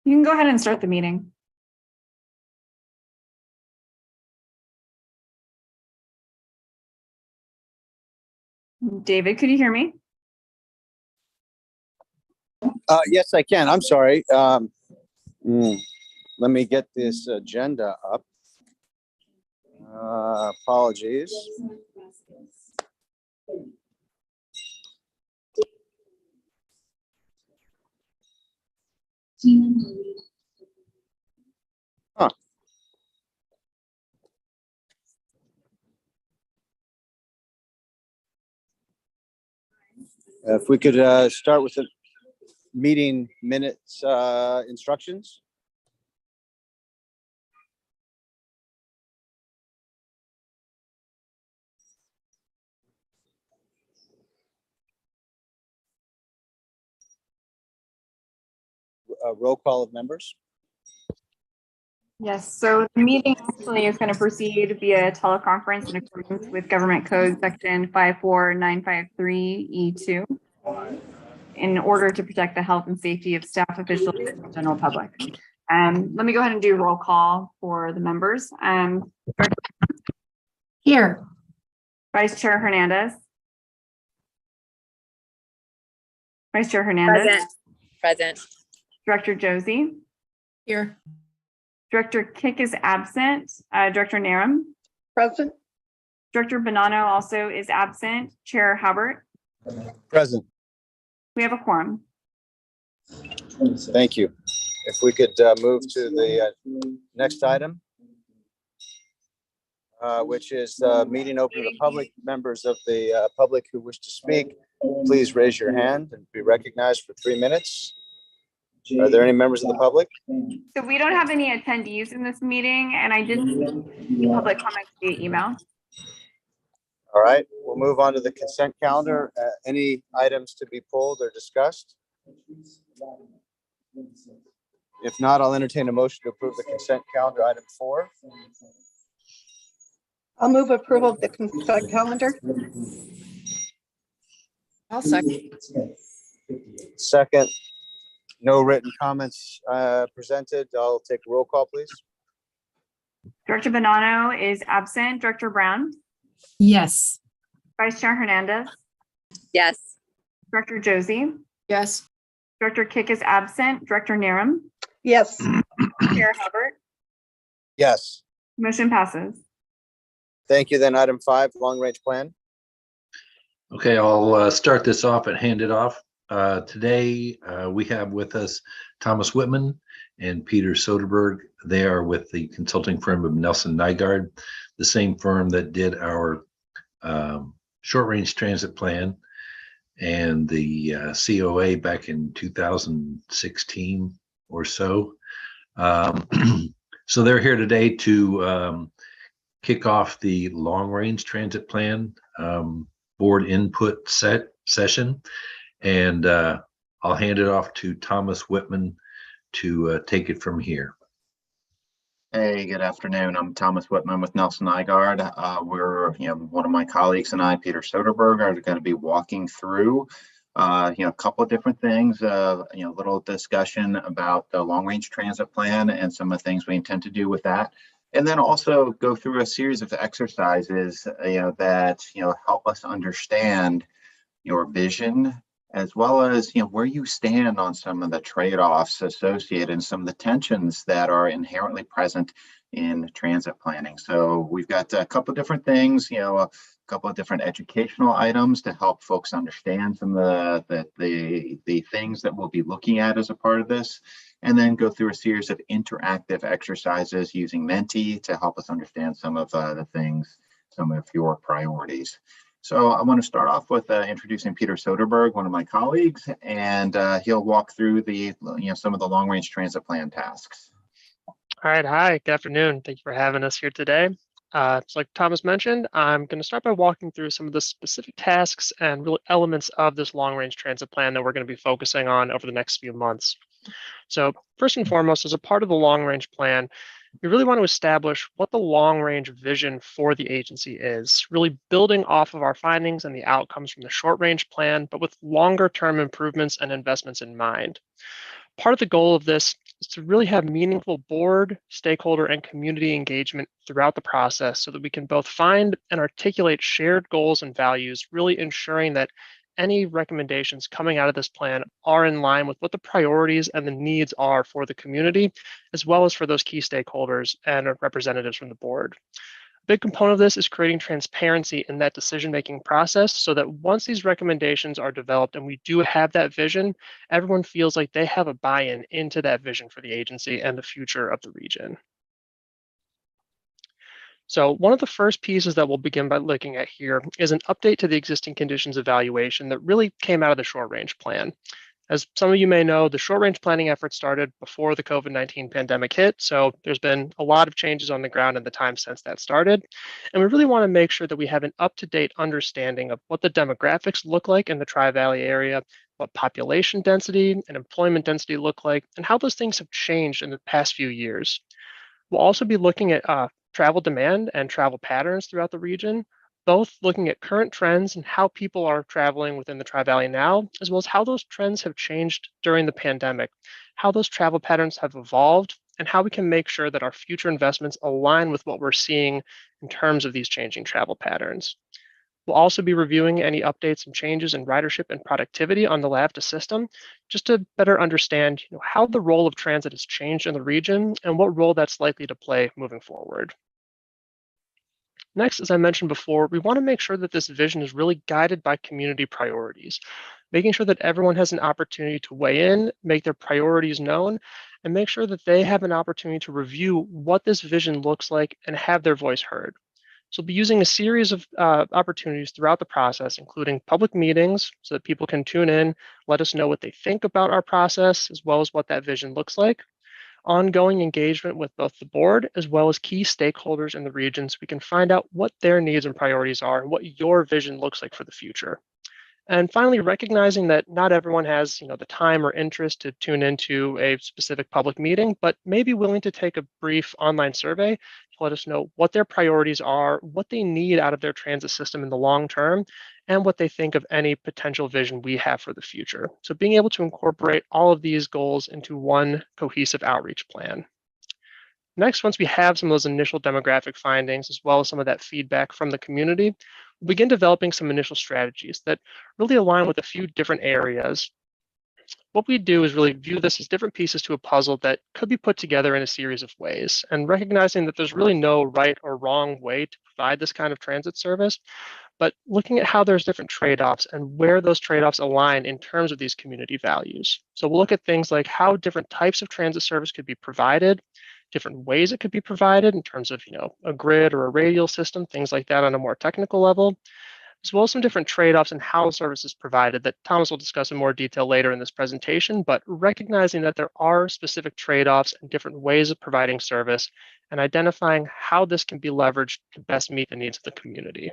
You can go ahead and start the meeting. David, could you hear me? Yes, I can. I'm sorry. Let me get this agenda up. Apologies. Huh. If we could start with the meeting minutes instructions. Roll call of members. Yes, so the meeting actually is going to proceed via teleconference in accordance with Government Code Section 54953E2 in order to protect the health and safety of staff, officials, and the general public. Let me go ahead and do roll call for the members. Here. Vice Chair Hernandez. Vice Chair Hernandez. Present. Director Josie. Here. Director Kick is absent. Director Narum. Present. Director Bonanno also is absent. Chair Halbert. Present. We have a quorum. Thank you. If we could move to the next item, which is meeting open to the public. Members of the public who wish to speak, please raise your hand and be recognized for 3 minutes. Are there any members of the public? So we don't have any attendees in this meeting, and I did see public comments via email. All right, we'll move on to the consent calendar. Any items to be pulled or discussed? If not, I'll entertain a motion to approve the consent calendar, item 4. I'll move approval of the consent calendar. I'll second. Second, no written comments presented. I'll take a roll call, please. Director Bonanno is absent. Director Brown. Yes. Vice Chair Hernandez. Yes. Director Josie. Yes. Director Kick is absent. Director Narum. Yes. Chair Hubbard. Yes. Motion passes. Thank you. Then item 5, long range plan. Okay, I'll start this off and hand it off. Today, we have with us Thomas Whitman and Peter Soderberg. They are with the consulting firm of Nelson Nygaard, the same firm that did our short-range transit plan and the COA back in 2016 or so. So they're here today to kick off the long-range transit plan board input session. And I'll hand it off to Thomas Whitman to take it from here. Hey, good afternoon. I'm Thomas Whitman with Nelson Nygaard. We're, one of my colleagues and I, Peter Soderberg, are going to be walking through, a couple of different things, little discussion about the long-range transit plan and some of the things we intend to do with that. And then also go through a series of exercises, that, help us understand your vision, as well as where you stand on some of the trade-offs associated and some of the tensions that are inherently present in transit planning. So we've got a couple of different things, a couple of different educational items to help folks understand some of the things that we'll be looking at as a part of this, and then go through a series of interactive exercises using Menti to help us understand some of the things, some of your priorities. So I want to start off with introducing Peter Soderberg, one of my colleagues, and he'll walk through the some of the long-range transit plan tasks. All right, hi, good afternoon. Thank you for having us here today. So like Thomas mentioned, I'm going to start by walking through some of the specific tasks and real elements of this long-range transit plan that we're going to be focusing on over the next few months. So first and foremost, as a part of the long-range plan, we really want to establish what the long-range vision for the agency is, really building off of our findings and the outcomes from the short-range plan, but with longer-term improvements and investments in mind. Part of the goal of this is to really have meaningful board, stakeholder, and community engagement throughout the process so that we can both find and articulate shared goals and values, really ensuring that any recommendations coming out of this plan are in line with what the priorities and the needs are for the community, as well as for those key stakeholders and representatives from the board. A big component of this is creating transparency in that decision-making process so that once these recommendations are developed and we do have that vision, everyone feels like they have a buy-in into that vision for the agency and the future of the region. So one of the first pieces that we'll begin by looking at here is an update to the existing conditions evaluation that really came out of the short range plan. As some of you may know, the short range planning effort started before the COVID-19 pandemic hit. So there's been a lot of changes on the ground in the time since that started. And we really want to make sure that we have an up-to-date understanding of what the demographics look like in the Tri-Valley area, what population density and employment density look like, and how those things have changed in the past few years. We'll also be looking at travel demand and travel patterns throughout the region, both looking at current trends and how people are traveling within the Tri-Valley now, as well as how those trends have changed during the pandemic, how those travel patterns have evolved, and how we can make sure that our future investments align with what we're seeing in terms of these changing travel patterns. We'll also be reviewing any updates and changes in ridership and productivity on the LAVTA system, just to better understand how the role of transit has changed in the region and what role that's likely to play moving forward. Next, as I mentioned before, we want to make sure that this vision is really guided by community priorities, making sure that everyone has an opportunity to weigh in, make their priorities known, and make sure that they have an opportunity to review what this vision looks like and have their voice heard. So we'll be using a series of opportunities throughout the process, including public meetings so that people can tune in, let us know what they think about our process, as well as what that vision looks like. Ongoing engagement with both the board as well as key stakeholders in the region so we can find out what their needs and priorities are and what your vision looks like for the future. And finally, recognizing that not everyone has the time or interest to tune into a specific public meeting, but may be willing to take a brief online survey to let us know what their priorities are, what they need out of their transit system in the long term, and what they think of any potential vision we have for the future. So being able to incorporate all of these goals into one cohesive outreach plan. Next, once we have some of those initial demographic findings, as well as some of that feedback from the community, we'll begin developing some initial strategies that really align with a few different areas. What we do is really view this as different pieces to a puzzle that could be put together in a series of ways, and recognizing that there's really no right or wrong way to provide this kind of transit service, but looking at how there's different trade-offs and where those trade-offs align in terms of these community values. So we'll look at things like how different types of transit service could be provided, different ways it could be provided in terms of a grid or a radial system, things like that on a more technical level, as well as some different trade-offs in how service is provided that Thomas will discuss in more detail later in this presentation, but recognizing that there are specific trade-offs and different ways of providing service and identifying how this can be leveraged to best meet the needs of the community.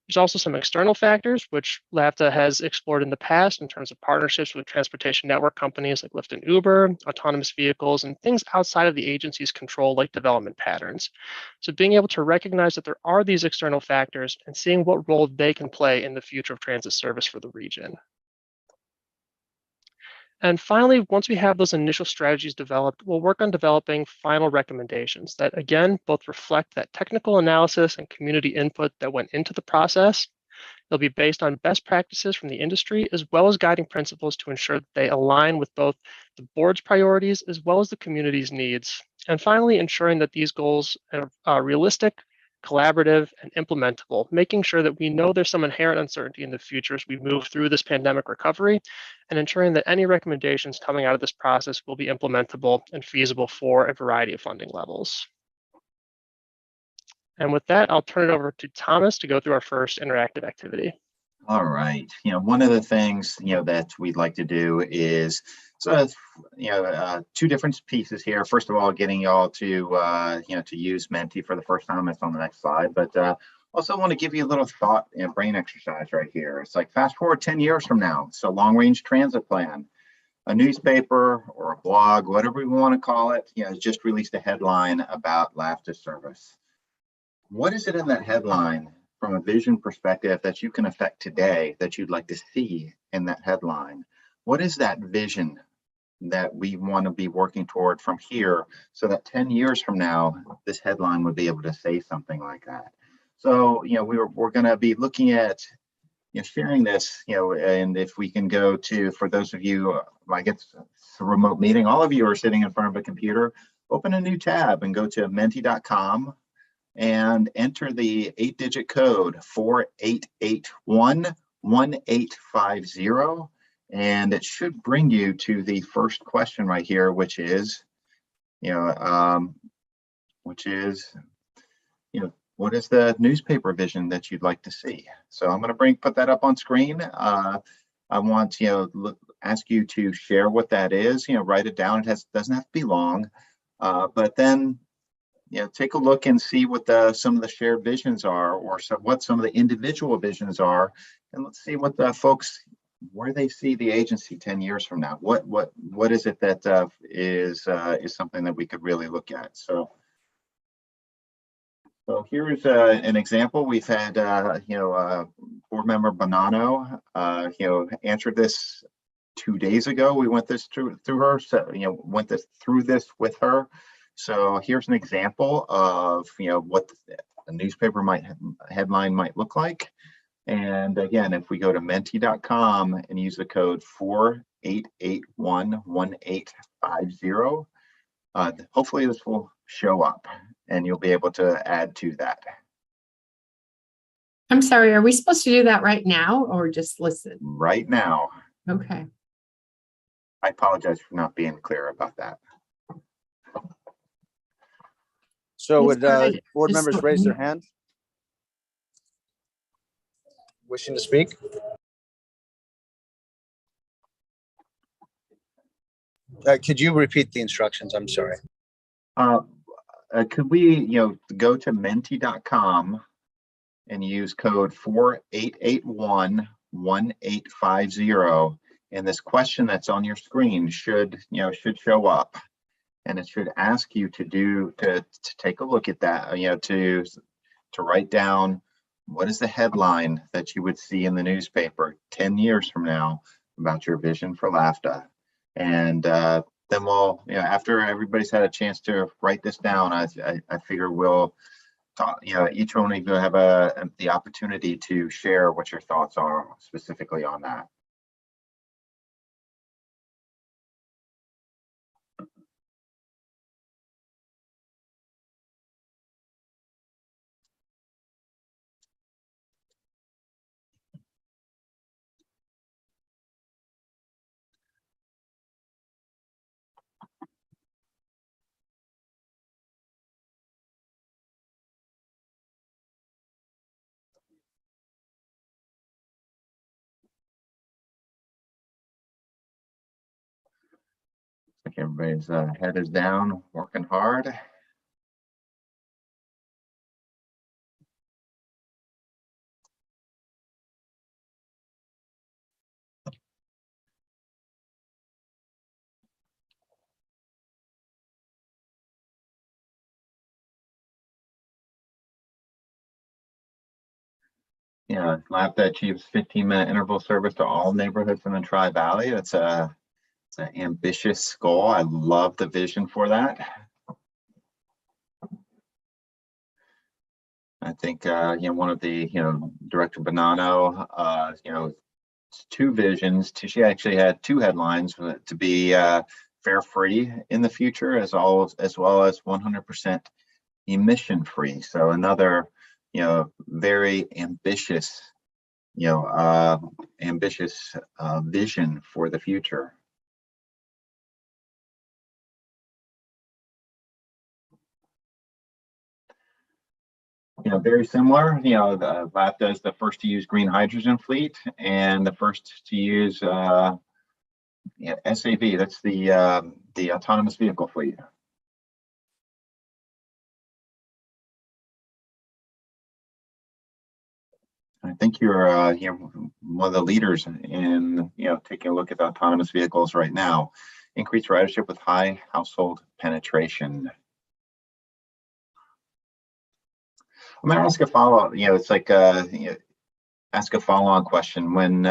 There's also some external factors, which LAVTA has explored in the past in terms of partnerships with transportation network companies like Lyft and Uber, autonomous vehicles, and things outside of the agency's control like development patterns. So being able to recognize that there are these external factors and seeing what role they can play in the future of transit service for the region. And finally, once we have those initial strategies developed, we'll work on developing final recommendations that, again, both reflect that technical analysis and community input that went into the process. They'll be based on best practices from the industry, as well as guiding principles to ensure that they align with both the board's priorities as well as the community's needs. And finally, ensuring that these goals are realistic, collaborative, and implementable, making sure that we know there's some inherent uncertainty in the future as we move through this pandemic recovery, and ensuring that any recommendations coming out of this process will be implementable and feasible for a variety of funding levels. And with that, I'll turn it over to Thomas to go through our first interactive activity. All right. One of the things, that we'd like to do is two different pieces here. First of all, getting y'all to, to use Menti for the first time. That's on the next slide. But also want to give you a little thought and brain exercise right here. It's like fast forward 10 years from now. So long range transit plan, a newspaper or a blog, whatever we want to call it, just released a headline about LAVTA service. What is it in that headline from a vision perspective that you can affect today that you'd like to see in that headline? What is that vision that we want to be working toward from here, so that 10 years from now, this headline would be able to say something like that. So, we're going to be looking at, sharing this, and if we can go to, for those of you, like it's a remote meeting, all of you are sitting in front of a computer, open a new tab and go to menti.com and enter the 8-digit code 4881-1850. And it should bring you to the first question right here, which is, what is the newspaper vision that you'd like to see? So I'm going to put that up on screen. I want to ask you to share what that is. Write it down. It doesn't have to be long, but then take a look and see what some of the shared visions are, or what some of the individual visions are, and let's see what the folks, where they see the agency 10 years from now. What is it that is something that we could really look at? So here's an example. We've had board member Bonanno answered this 2 days ago. We went this through her, so went through this with her. So here's an example of what a newspaper headline might look like. And again, if we go to menti.com and use the code 4881-1850, hopefully this will show up and you'll be able to add to that. I'm sorry, are we supposed to do that right now or just listen? Right now. Okay. I apologize for not being clear about that. So It's would fine. board Just members let raise me- their hand? Wishing to speak? Could you repeat the instructions? I'm sorry. Could we, go to menti.com and use code 4881-1850, and this question that's on your screen should show up, and it should ask you to take a look at that, to write down what is the headline that you would see in the newspaper 10 years from now about your vision for LAVTA. And then we'll, after everybody's had a chance to write this down, I figure we'll talk, each one of you have the opportunity to share what your thoughts are specifically on that. Like everybody's head is down, working hard. Yeah, LAVTA achieves 15-minute interval service to all neighborhoods in the Tri-Valley. It's an ambitious goal. I love the vision for that. I think one of the Director Bonanno, two visions. She actually had two headlines to be fare free in the future, as well as 100% emission free. So another very ambitious vision for the future. Very similar. The LAVTA is the first to use green hydrogen fleet and the first to use SAV. That's the autonomous vehicle fleet. I think you're one of the leaders in taking a look at the autonomous vehicles right now. Increased ridership with high household penetration. I'm going to ask a follow-up. It's like ask a follow-on question. When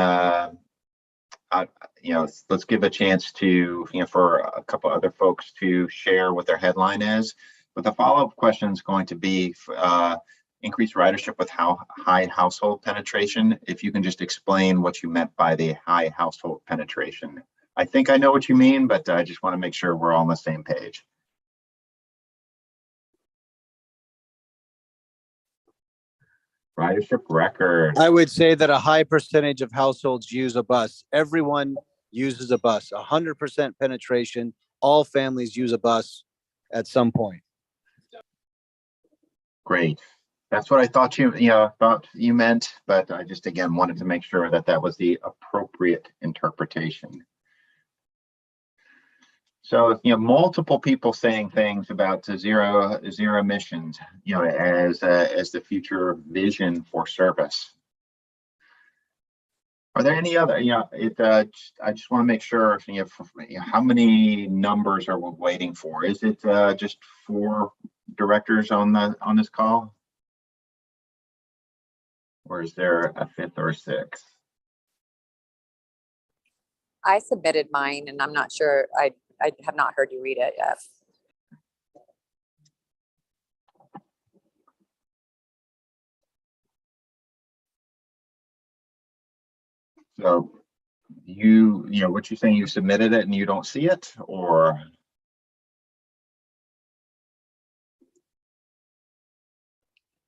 let's give a chance to, for a couple other folks to share what their headline is. But the follow-up question is going to be increased ridership with how high household penetration. If you can just explain what you meant by the high household penetration. I think I know what you mean, but I just want to make sure we're all on the same page. Ridership record. I would say that a high percentage of households use a bus. Everyone uses a bus. 100% penetration. All families use a bus at some point. Great. That's what I thought you meant, but I just again wanted to make sure that that was the appropriate interpretation. So, multiple people saying things about zero emissions, as the future vision for service. Are there any other, I just want to make sure, how many numbers are we waiting for? Is it just 4 directors on this call? Or is there a 5th or a 6th? I submitted mine and I'm not sure, I have not heard you read it yet. So what you're saying, you submitted it and you don't see it, or?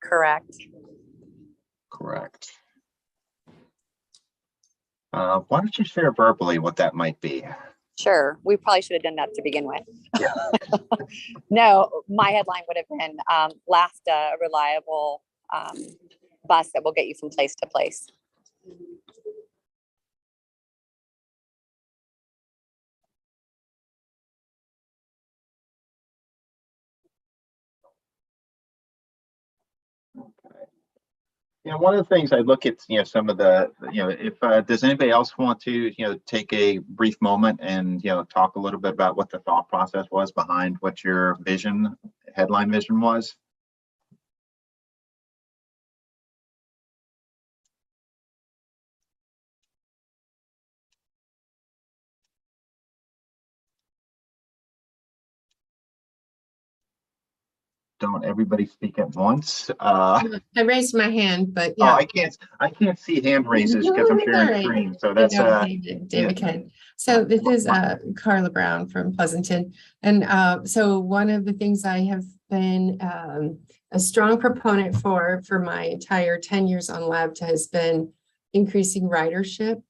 Correct. Correct. Why don't you share verbally what that might be? Sure. We probably should have done that to begin with. Yeah. No, my headline would have been LAVTA, a reliable bus that will get you from place to place. Yeah, one of the things I look at, some of the, if does anybody else want to, take a brief moment and, talk a little bit about what the thought process was behind what your headline vision was? Don't everybody speak at once. I raised my hand, but Oh, yeah. I can't see hand raises because I'm sharing the screen. So that's David can. So this is Carla Brown from Pleasanton. And so one of the things I have been a strong proponent for my entire 10 years on LAVTA has been increasing ridership,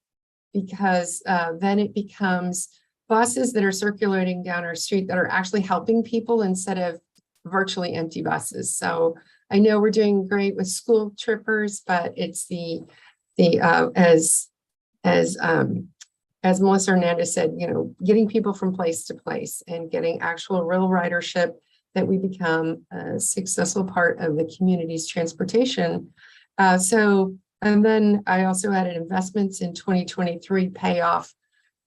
because then it becomes buses that are circulating down our street that are actually helping people instead of virtually empty buses. So I know we're doing great with school trippers, but it's as Melissa Hernandez said, getting people from place to place and getting actual real ridership, that we become a successful part of the community's transportation. And then I also added investments in 2023 payoff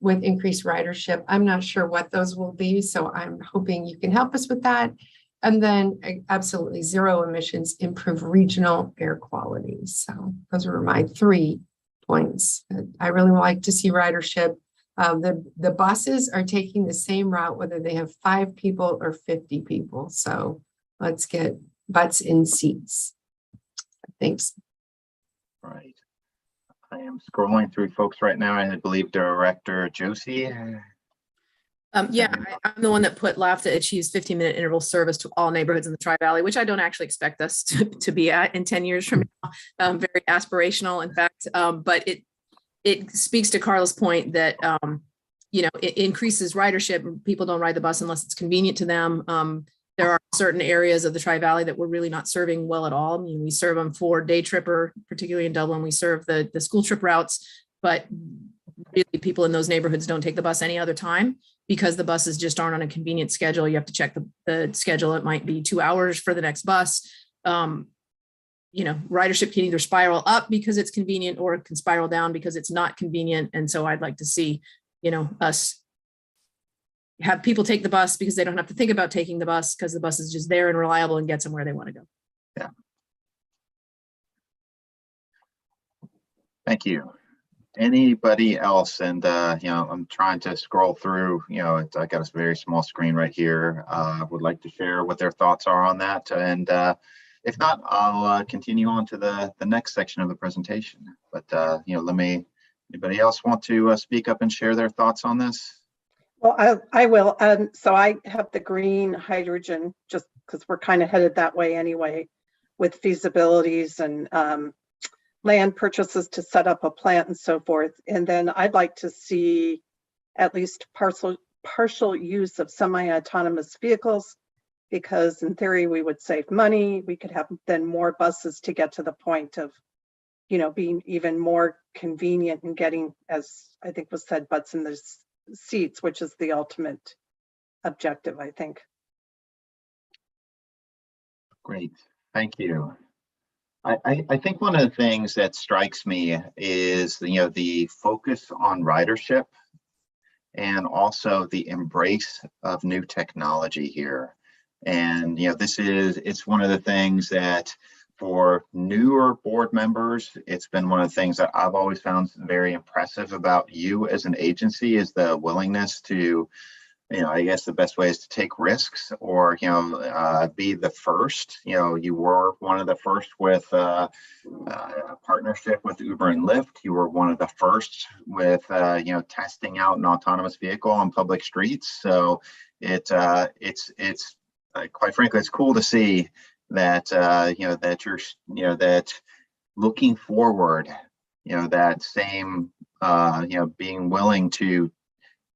with increased ridership. I'm not sure what those will be, so I'm hoping you can help us with that. And then absolutely zero emissions, improve regional air quality. So those were my 3 points. I really like to see ridership. The buses are taking the same route, whether they have 5 people or 50 people. So let's get butts in seats. Thanks. right. I am scrolling through folks right now. I believe Director Josie. Yeah, I'm the one that put LAVTA achieves 15-minute interval service to all neighborhoods in the Tri-Valley, which I don't actually expect us to be at in 10 years from now. Very aspirational, in fact, but it speaks to Carla's point that, it increases ridership. People don't ride the bus unless it's convenient to them. There are certain areas of the Tri-Valley that we're really not serving well at all. I mean, we serve them for day tripper, particularly in Dublin. We serve the school trip routes, but really people in those neighborhoods don't take the bus any other time, because the buses just aren't on a convenient schedule. You have to check the schedule. It might be 2 hours for the next bus. Ridership can either spiral up because it's convenient, or it can spiral down because it's not convenient. And so I'd like to see, us have people take the bus because they don't have to think about taking the bus, because the bus is just there and reliable and gets them where they want to go. Yeah. Thank you. Anybody else? And I'm trying to scroll through. I got a very small screen right here. Would like to share what their thoughts are on that. And if not, I'll continue on to the next section of the presentation. But anybody else want to speak up and share their thoughts on this? Well, I will. So I have the green hydrogen just because we're kind of headed that way anyway, with feasibilities and land purchases to set up a plant and so forth. And then I'd like to see at least partial use of semi-autonomous vehicles, because in theory we would save money. We could have then more buses to get to the point of, being even more convenient and getting, as I think was said, butts in the seats, which is the ultimate objective, I think. Great, thank you. I think one of the things that strikes me is the focus on ridership and also the embrace of new technology here. And it's one of the things that for newer board members, it's been one of the things that I've always found very impressive about you as an agency, is the willingness to, I guess the best way is to take risks, or be the first. You were one of the first with a partnership with Uber and Lyft. You were one of the first with testing out an autonomous vehicle on public streets. So it's quite frankly, it's cool to see that that looking forward, that same being willing to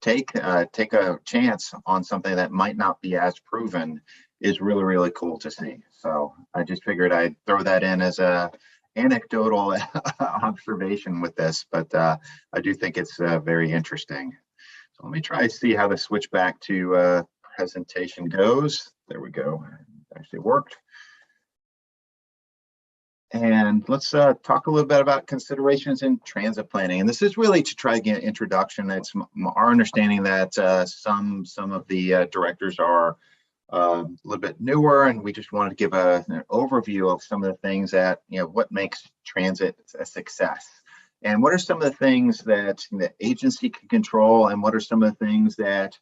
take a chance on something that might not be as proven is really, really cool to see. So I just figured I'd throw that in as a anecdotal observation with this, but I do think it's very interesting. So let me try to see how the switch back to presentation goes. There we go. It actually worked. And let's talk a little bit about considerations in transit planning. And this is really to try to get an introduction. It's our understanding that some of the directors are a little bit newer, and we just wanted to give an overview of some of the things that, what makes transit a success. And what are some of the things that the agency can control, and what are some of the things that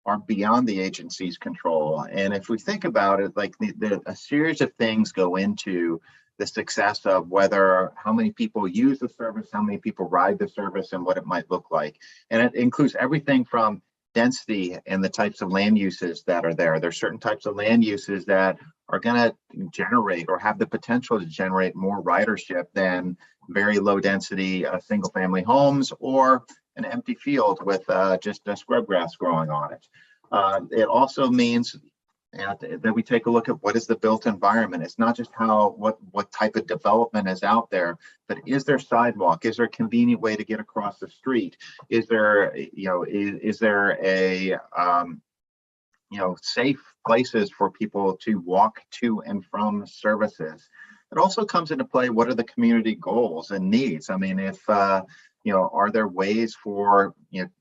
are beyond the agency's control? And if we think about it, like a series of things go into the success of how many people use the service, how many people ride the service, and what it might look like. And it includes everything from density and the types of land uses that are there. There's certain types of land uses that are going to generate or have the potential to generate more ridership than very low density single family homes or an empty field with just scrub grass growing on it. It also means that we take a look at what is the built environment. It's not just what type of development is out there, but is there sidewalk? Is there a convenient way to get across the street? Is there, is there a safe places for people to walk to and from services? It also comes into play, what are the community goals and needs? I mean, if are there ways for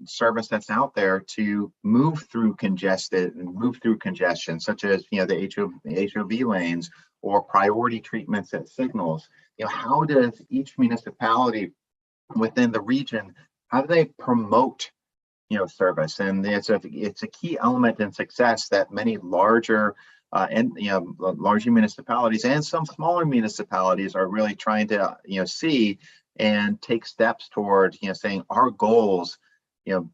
service that's out there to move through congestion, such as the HOV lanes or priority treatments at signals? How does each municipality within the region, how do they promote service? And it's a key element in success that many larger municipalities and some smaller municipalities are really trying to see and take steps towards saying our goals,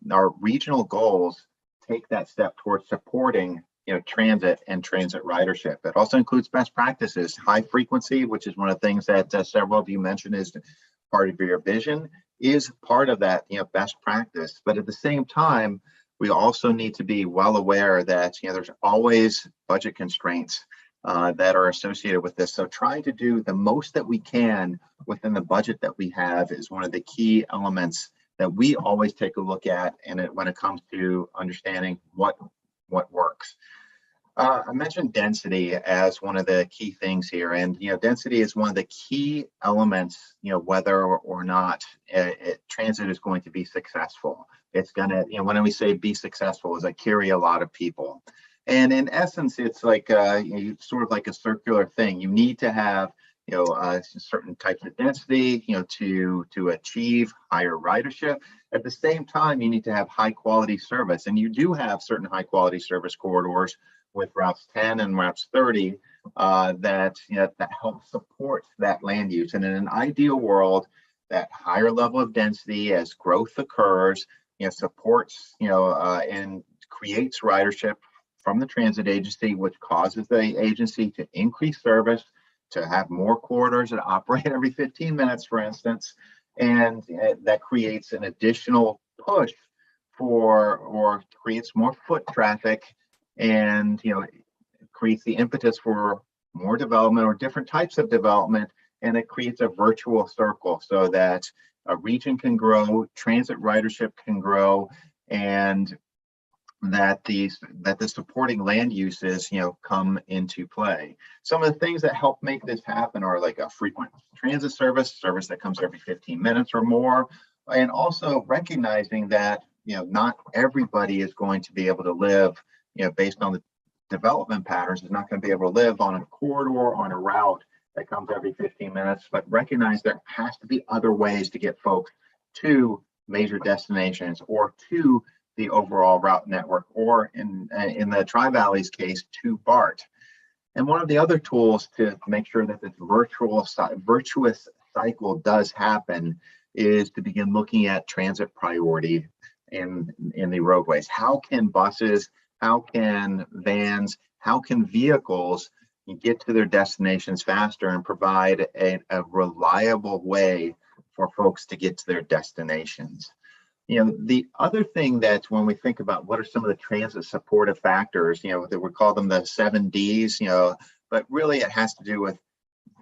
our regional goals, take that step towards supporting transit and transit ridership. It also includes best practices. High frequency, which is one of the things that several of you mentioned is part of your vision, is part of that best practice. But at the same time, we also need to be well aware that there's always budget constraints that are associated with this. So trying to do the most that we can within the budget that we have is one of the key elements that we always take a look at, and when it comes to understanding what works. I mentioned density as one of the key things here, and density is one of the key elements, whether or not transit is going to be successful. It's gonna, when we say be successful, is carry a lot of people. And in essence, it's like sort of like a circular thing. You need to have certain types of density, to achieve higher ridership. At the same time, you need to have high quality service, and you do have certain high quality service corridors with routes 10 and routes 30 that help support that land use. And in an ideal world, that higher level of density as growth occurs, supports, and creates ridership from the transit agency, which causes the agency to increase service, to have more corridors that operate every 15 minutes, for instance, and that creates an additional push or creates more foot traffic, and creates the impetus for more development or different types of development, and it creates a virtual circle so that a region can grow, transit ridership can grow, and that the supporting land uses come into play. Some of the things that help make this happen are like a frequent transit service that comes every 15 minutes or more, and also recognizing that not everybody is going to be able to live based on the development patterns, is not going to be able to live on a corridor, on a route that comes every 15 minutes, but recognize there has to be other ways to get folks to major destinations or to the overall route network, or in the Tri-Valley's case, to BART. And one of the other tools to make sure that this virtuous cycle does happen is to begin looking at transit priority in the roadways. How can buses, how can vans, how can vehicles get to their destinations faster and provide a reliable way for folks to get to their destinations? The other thing that when we think about what are some of the transit supportive factors, that we call them the 7 Ds, but really it has to do with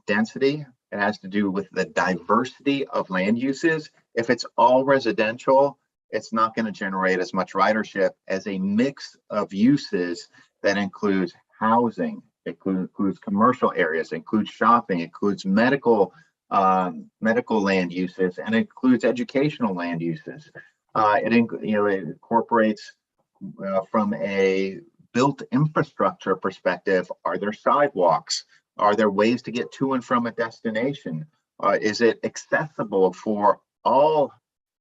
density. It has to do with the diversity of land uses. If it's all residential, it's not going to generate as much ridership as a mix of uses that includes housing, it includes commercial areas, includes shopping, includes medical land uses, and includes educational land uses. It incorporates from a built infrastructure perspective. Are there sidewalks? Are there ways to get to and from a destination? Is it accessible for all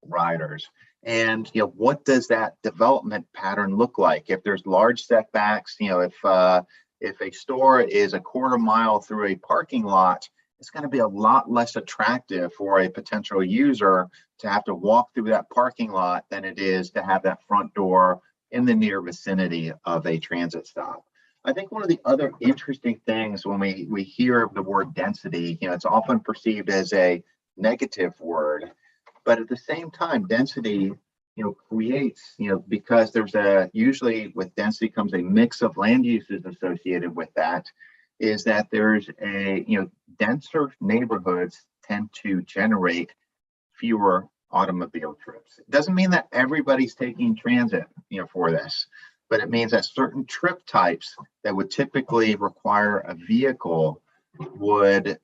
riders? And what does that development pattern look like? If there's large setbacks, if a store is a quarter mile through a parking lot, it's going to be a lot less attractive for a potential user to have to walk through that parking lot than it is to have that front door in the near vicinity of a transit stop. I think one of the other interesting things when we hear of the word density, it's often perceived as a negative word, but at the same time, density, creates, because there's usually with density comes a mix of land uses associated with that, is that there's denser neighborhoods tend to generate fewer automobile trips. It doesn't mean that everybody's taking transit, for this, but it means that certain trip types that would typically require a vehicle would,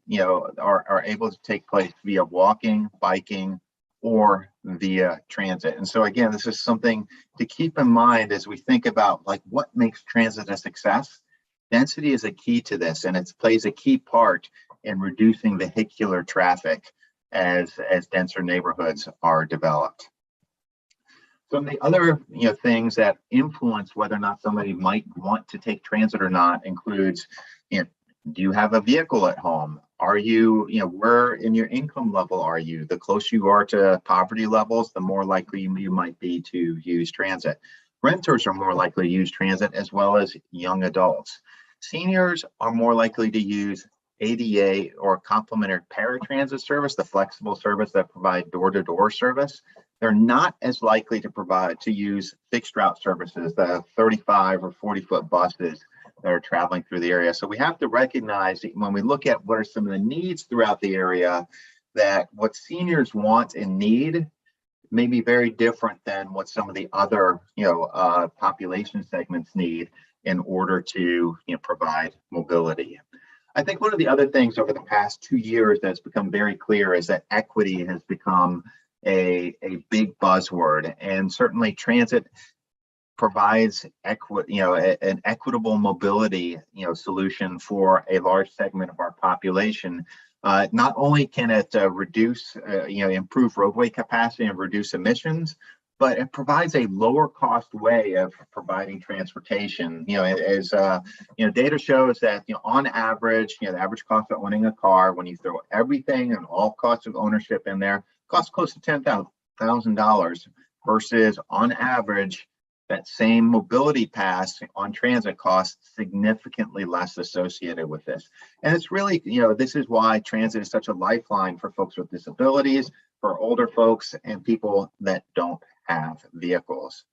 are able to take place via walking, biking, or via transit. And so again, this is something to keep in mind as we think about like what makes transit a success. Density is a key to this, and it plays a key part in reducing vehicular traffic as denser neighborhoods are developed. Some of the other things that influence whether or not somebody might want to take transit or not includes, do you have a vehicle at home? Are you, where in your income level are you? The closer you are to poverty levels, the more likely you might be to use transit. Renters are more likely to use transit, as well as young adults. Seniors are more likely to use ADA or complementary paratransit service, the flexible service that provide door-to-door service. They're not as likely to use fixed route services, the 35 or 40-foot buses that are traveling through the area. So we have to recognize that when we look at what are some of the needs throughout the area, that what seniors want and need may be very different than what some of the other population segments need in order to provide mobility. I think one of the other things over the past 2 years that's become very clear is that equity has become a big buzzword, and certainly transit provides an equitable mobility, solution for a large segment of our population. Not only can it reduce, improve roadway capacity and reduce emissions, but it provides a lower cost way of providing transportation. As data shows that, on average, the average cost of owning a car, when you throw everything and all costs of ownership in there, costs close to $10,000 versus on average, that same mobility pass on transit costs significantly less associated with this. And it's really, this is why transit is such a lifeline for folks with disabilities, for older folks, and people that don't have vehicles.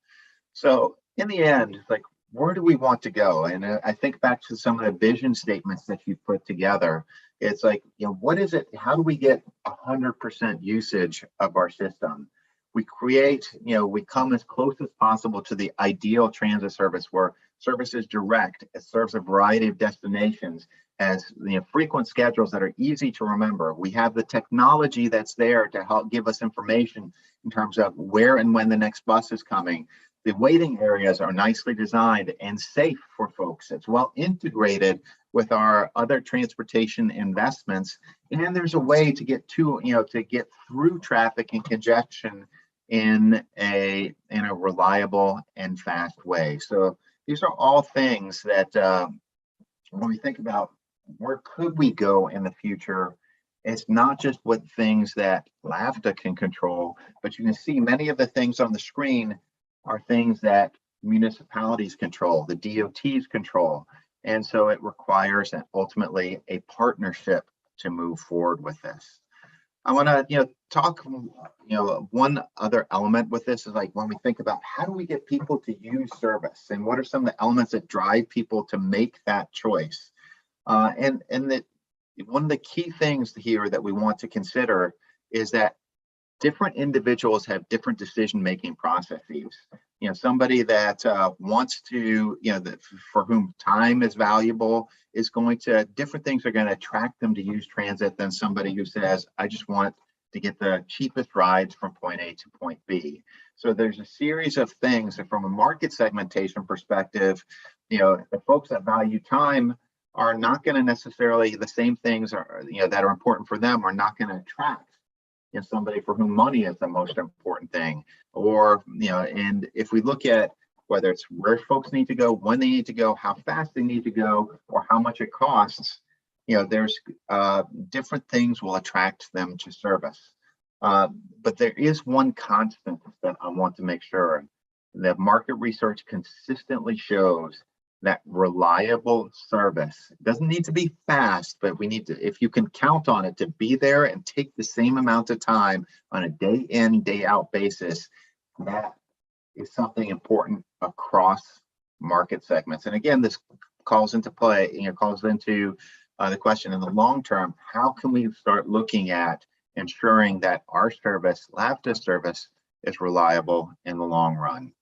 So in the end, like, where do we want to go? And I think back to some of the vision statements that you put together. It's like, what is it? How do we get 100% usage of our system? We create, we come as close as possible to the ideal transit service where service is direct. It serves a variety of destinations, has frequent schedules that are easy to remember. We have the technology that's there to help give us information in terms of where and when the next bus is coming. The waiting areas are nicely designed and safe for folks. It's well integrated with our other transportation investments. And there's a way to get to get through traffic and congestion in a reliable and fast way. So these are all things that when we think about where could we go in the future, it's not just what things that LAVTA can control, but you can see many of the things on the screen are things that municipalities control, the DOTs control. And so it requires ultimately a partnership to move forward with this. I want to, talk, one other element with this is like when we think about how do we get people to use service and what are some of the elements that drive people to make that choice? And that one of the key things here that we want to consider is that different individuals have different decision-making processes. Somebody that wants to, for whom time is valuable is going to, different things are going to attract them to use transit than somebody who says, I just want to get the cheapest rides from point A to point B. So there's a series of things that from a market segmentation perspective, the folks that value time are not going to necessarily, the same things are, that are important for them are not going to attract somebody for whom money is the most important thing. Or, and if we look at whether it's where folks need to go, when they need to go, how fast they need to go, or how much it costs, there's different things will attract them to service. But there is one constant that I want to make sure that market research consistently shows that reliable service doesn't need to be fast, but we need to, if you can count on it to be there and take the same amount of time on a day in, day out basis, that is something important across market segments. And again, this calls into play, calls into the question in the long term, how can we start looking at ensuring that our service, LAVTA service, is reliable in the long run?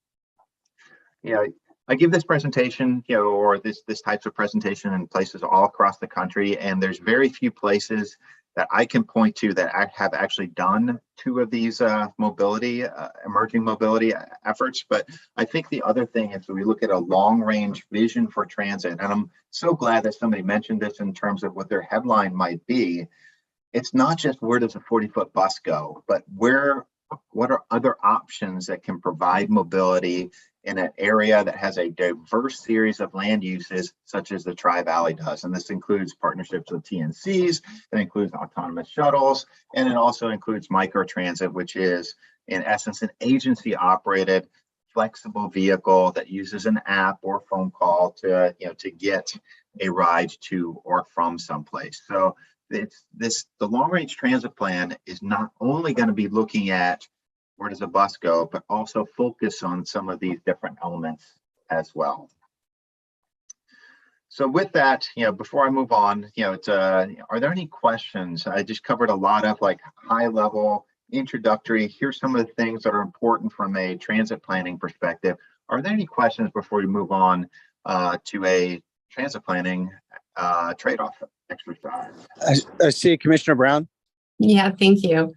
I give this presentation, or this types of presentation in places all across the country, and there's very few places that I can point to that I have actually done two of these emerging mobility efforts. But I think the other thing is we look at a long-range vision for transit, and I'm so glad that somebody mentioned this in terms of what their headline might be. It's not just where does a 40-foot bus go, but what are other options that can provide mobility in an area that has a diverse series of land uses, such as the Tri-Valley does. And this includes partnerships with TNCs, it includes autonomous shuttles, and it also includes microtransit, which is in essence an agency operated flexible vehicle that uses an app or phone call to, to get a ride to or from someplace. So the long-range transit plan is not only going to be looking at where does a bus go, but also focus on some of these different elements as well. So with that, before I move on, are there any questions? I just covered a lot of like high level introductory. Here's some of the things that are important from a transit planning perspective. Are there any questions before we move on to a transit planning trade-off exercise? I see Commissioner Brown. Yeah, thank you.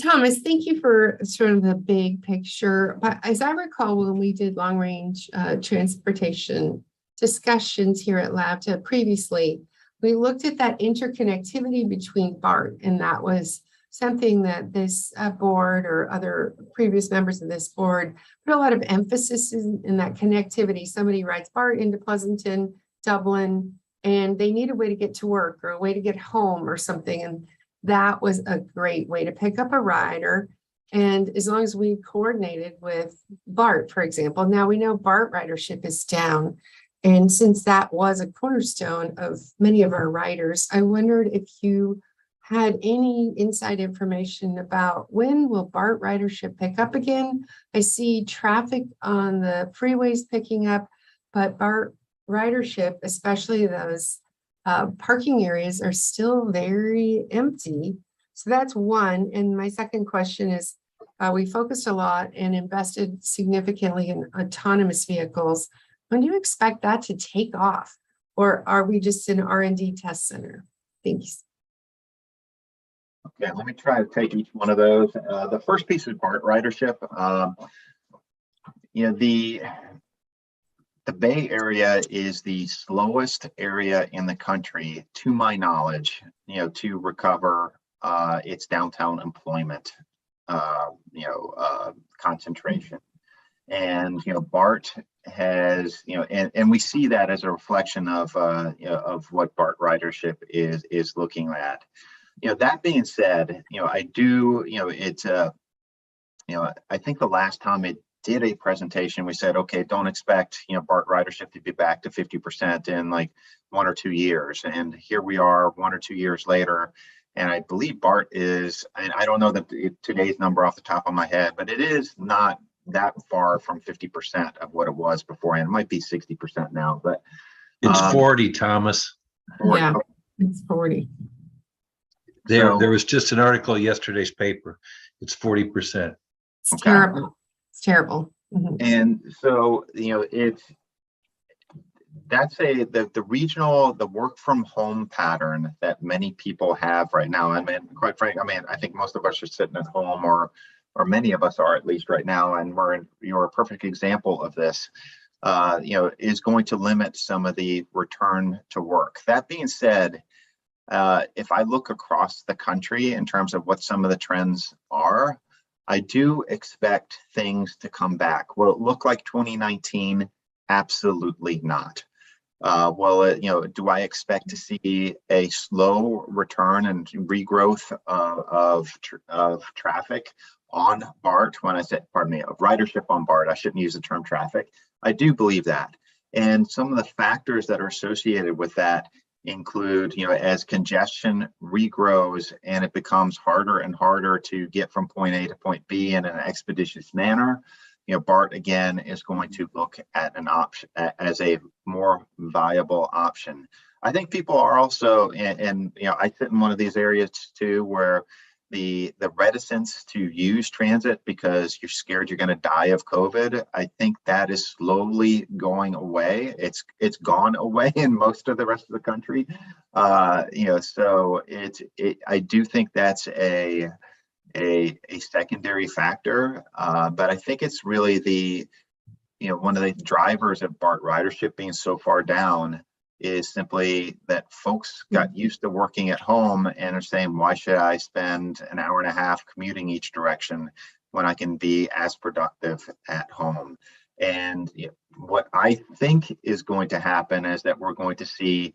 Thomas, thank you for sort of the big picture. But as I recall, when we did long range transportation discussions here at LAVTA previously, we looked at that interconnectivity between BART, and that was something that this board or other previous members of this board put a lot of emphasis in that connectivity. Somebody rides BART into Pleasanton, Dublin, and they need a way to get to work or a way to get home or something. And that was a great way to pick up a rider. And as long as we coordinated with BART, for example, now we know BART ridership is down. And since that was a cornerstone of many of our riders, I wondered if you had any inside information about when will BART ridership pick up again. I see traffic on the freeways picking up, but BART ridership, especially those parking areas, are still very empty. So that's one. And my second question is, we focused a lot and invested significantly in autonomous vehicles. When do you expect that to take off? Or are we just an R&D test center? Thanks. Okay, let me try to take each one of those. The first piece is BART ridership. The Bay Area is the slowest area in the country, to my knowledge, to recover its downtown employment, concentration. And BART has, and we see that as a reflection of what BART ridership is looking at. That being said, I do, I think the last time it did a presentation, we said, okay, don't expect, BART ridership to be back to 50% in like 1 or 2 years. And here we are 1 or 2 years later. And I believe BART is, and I don't know today's number off the top of my head, but it is not that far from 50% of what it was before. And it might be 60% now, but It's 40, Thomas. 40. Yeah, it's 40. There was just an article in yesterday's paper. It's 40%. It's Okay. terrible. It's terrible. Mhm. And so, that's the regional, the work from home pattern that many people have right now. I mean, quite frankly, I think most of us are sitting at home, or many of us are at least right now, and you're a perfect example of this. Is going to limit some of the return to work. That being said, if I look across the country in terms of what some of the trends are, I do expect things to come back. Will it look like 2019? Absolutely not. Do I expect to see a slow return and regrowth of traffic on BART? When I said, of ridership on BART, I shouldn't use the term traffic. I do believe that. And some of the factors that are associated with that include, as congestion regrows and it becomes harder and harder to get from point A to point B in an expeditious manner, BART again is going to look at an option as a more viable option. I think people are also, and I sit in one of these areas too, where the reticence to use transit because you're scared you're going to die of COVID, I think that is slowly going away. It's gone away in most of the rest of the country. So I do think that's a secondary factor, but I think it's really one of the drivers of BART ridership being so far down is simply that folks got used to working at home and are saying, why should I spend an hour and a half commuting each direction when I can be as productive at home? And what I think is going to happen is that we're going to see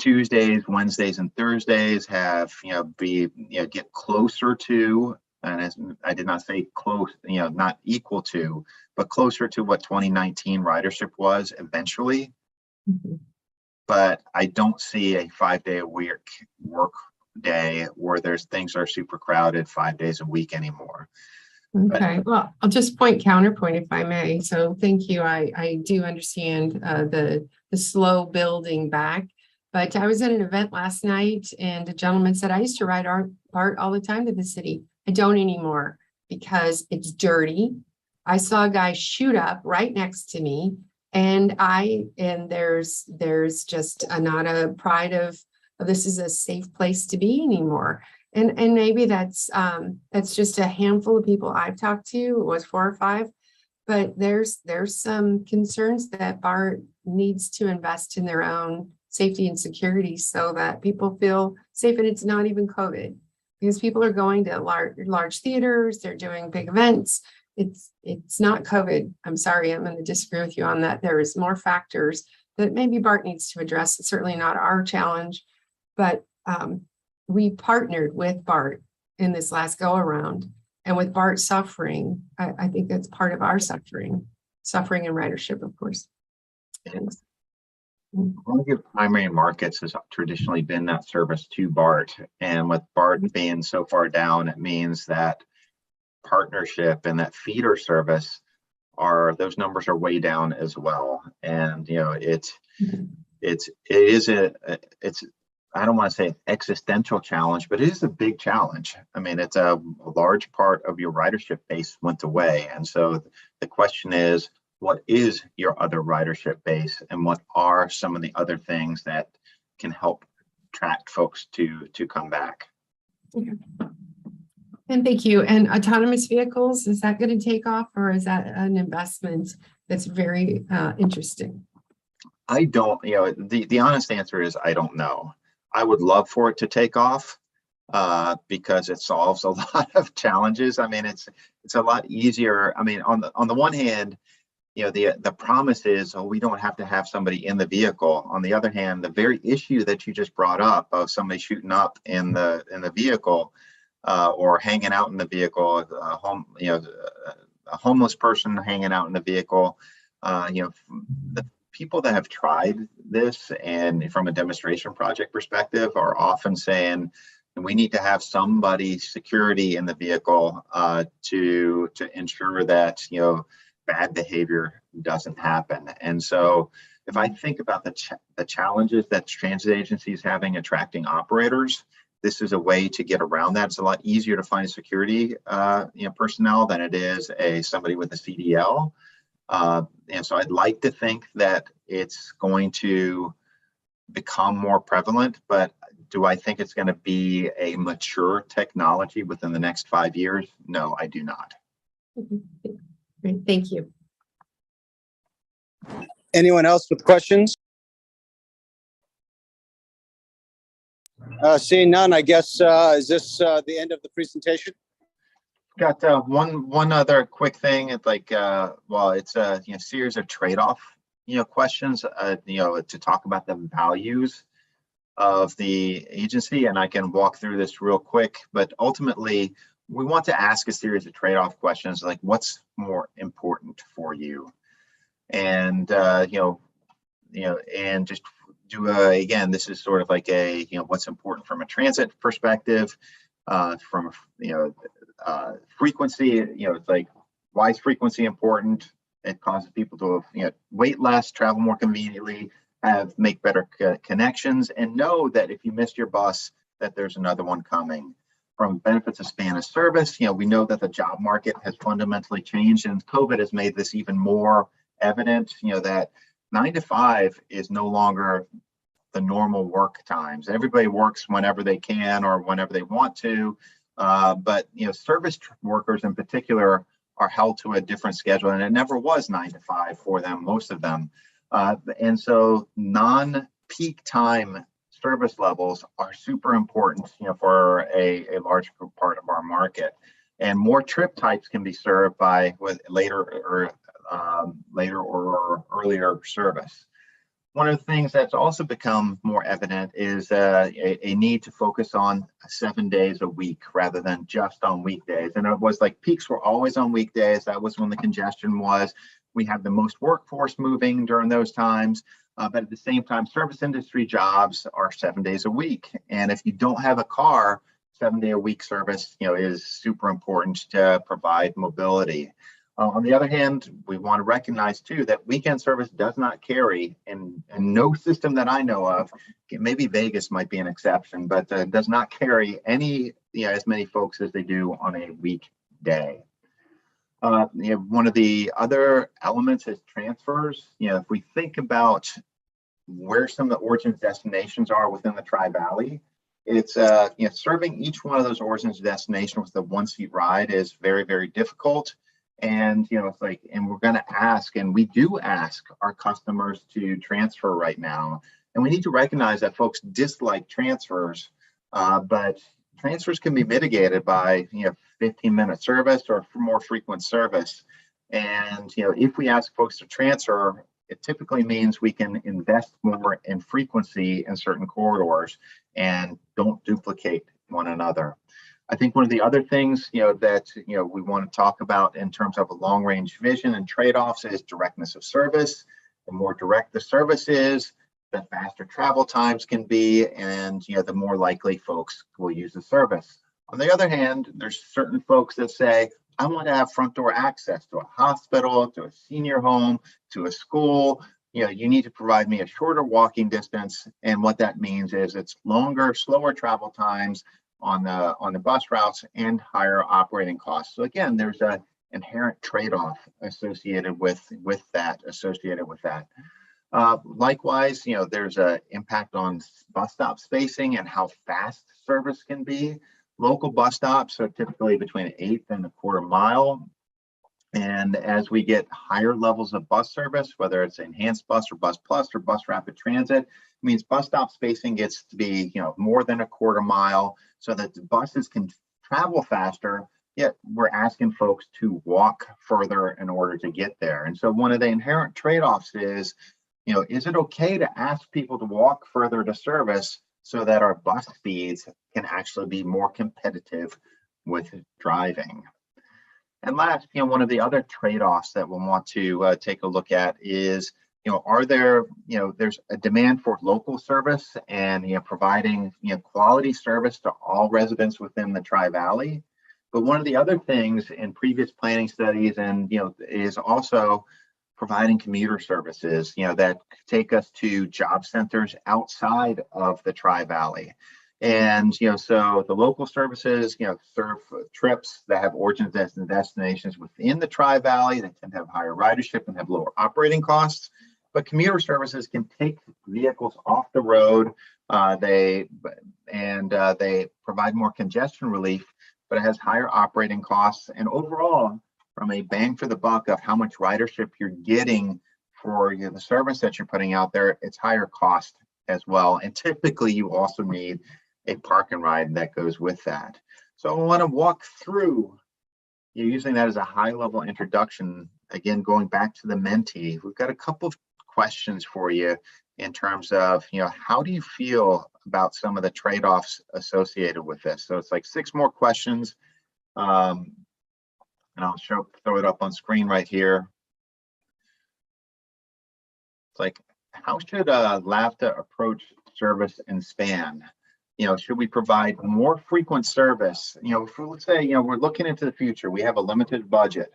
Tuesdays, Wednesdays, and Thursdays have, get closer to, and as I did not say close, not equal to, but closer to what 2019 ridership was eventually. Mm-hmm. But I don't see a 5-day a week work day where things are super crowded 5 days a week anymore. Okay, well, I'll just counterpoint if I may. So thank you. I do understand the slow building back, but I was at an event last night and a gentleman said, I used to ride BART all the time to the city. I don't anymore because it's dirty. I saw a guy shoot up right next to me, and there's just not a pride of this is a safe place to be anymore. And maybe that's just a handful of people I've talked to. It was 4 or 5, but there's some concerns that BART needs to invest in their own safety and security so that people feel safe, and it's not even COVID, because people are going to large theaters, they're doing big events. It's not COVID. I'm sorry, I'm going to disagree with you on that. There is more factors that maybe BART needs to address. It's certainly not our challenge, but we partnered with BART in this last go around, and with BART suffering, I think that's part of our suffering and ridership, of course. Thanks. One of your primary markets has traditionally been that service to BART, and with BART being so far down, it means that partnership and that feeder service those numbers are way down as well. And it's I don't want to say an existential challenge, but it is a big challenge. I mean, it's a large part of your ridership base went away. And so the question is, what is your other ridership base, and what are some of the other things that can help attract folks to come back? Okay. And thank you. And autonomous vehicles, is that going to take off, or is that an investment that's very interesting? I don't, the honest answer is I don't know. I would love for it to take off because it solves a lot of challenges. I mean, it's a lot easier. I mean, on the one hand, the promise is, oh, we don't have to have somebody in the vehicle. On the other hand, the very issue that you just brought up of somebody shooting up in the vehicle or hanging out in the vehicle, a homeless person hanging out in the vehicle, the people that have tried this and from a demonstration project perspective are often saying we need to have somebody security in the vehicle to ensure that bad behavior doesn't happen. And so if I think about the challenges that transit agencies having attracting operators, this is a way to get around that. It's a lot easier to find security personnel than it is somebody with a CDL. And so I'd like to think that it's going to become more prevalent, but do I think it's going to be a mature technology within the next 5 years? No, I do not. Great, thank you. Anyone else with questions? Seeing none, I guess, is this the end of the presentation? Got one other quick thing. It's like, it's a series of trade-off questions to talk about the values of the agency, and I can walk through this real quick. But ultimately, we want to ask a series of trade-off questions like, what's more important for you, and and just do again. This is sort of like what's important from a transit perspective, from frequency. It's like, why is frequency important? It causes people to wait less, travel more conveniently, make better connections, and know that if you missed your bus, that there's another one coming. From benefits of span of service, we know that the job market has fundamentally changed, and COVID has made this even more evident. That 9 to 5 is no longer the normal work times. Everybody works whenever they can or whenever they want to, but service workers in particular are held to a different schedule, and it never was 9 to 5 for them, most of them. And so non-peak time service levels are super important, for a large part of our market. And more trip types can be served with later or earlier service. One of the things that's also become more evident is a need to focus on 7 days a week rather than just on weekdays. And it was like peaks were always on weekdays. That was when the congestion was. We had the most workforce moving during those times. But at the same time, service industry jobs are 7 days a week. And if you don't have a car, 7 day a week service, is super important to provide mobility. On the other hand, we want to recognize too that weekend service does not carry, and no system that I know of, maybe Vegas might be an exception, but does not carry as many folks as they do on a weekday. One of the other elements is transfers. If we think about where some of the origin destinations are within the Tri-Valley, it's serving each one of those origins destination with a 1-seat ride is very, very difficult. And it's like, and we're going to ask, and we do ask our customers to transfer right now. And we need to recognize that folks dislike transfers, but transfers can be mitigated by 15-minute service or more frequent service. And if we ask folks to transfer, it typically means we can invest more in frequency in certain corridors and don't duplicate one another. I think one of the other things that we want to talk about in terms of a long-range vision and trade-offs is directness of service. The more direct the service is, the faster travel times can be, and the more likely folks will use the service. On the other hand, there's certain folks that say, I want to have front door access to a hospital, to a senior home, to a school. You need to provide me a shorter walking distance. And what that means is it's longer, slower travel times on the bus routes and higher operating costs. So again, there's an inherent trade-off associated with that. Likewise, there's an impact on bus stop spacing and how fast service can be. Local bus stops are typically between an eighth and a quarter mile. And as we get higher levels of bus service, whether it's enhanced bus or bus plus or bus rapid transit, it means bus stop spacing gets to be more than a quarter mile so that the buses can travel faster. Yet we're asking folks to walk further in order to get there. And so one of the inherent trade-offs is it okay to ask people to walk further to service so that our bus speeds can actually be more competitive with driving? And last, one of the other trade-offs that we'll want to take a look at is, are there, there's a demand for local service and providing quality service to all residents within the Tri-Valley. But one of the other things in previous planning studies and is also providing commuter services, that take us to job centers outside of the Tri-Valley. And, so the local services, serve trips that have origins and destinations within the Tri-Valley that tend to have higher ridership and have lower operating costs. But commuter services can take vehicles off the road. They provide more congestion relief, but it has higher operating costs. And overall, from a bang for the buck of how much ridership you're getting for the service that you're putting out there, it's higher cost as well. And typically you also need a park and ride that goes with that. So I want to walk through using that as a high level introduction. Again, going back to the Menti, we've got a couple of questions for you in terms of, how do you feel about some of the trade-offs associated with this? So it's like 6 more questions. And I'll throw it up on screen right here. It's like, how should LAVTA approach service and span? Should we provide more frequent service? Let's say, we're looking into the future, we have a limited budget.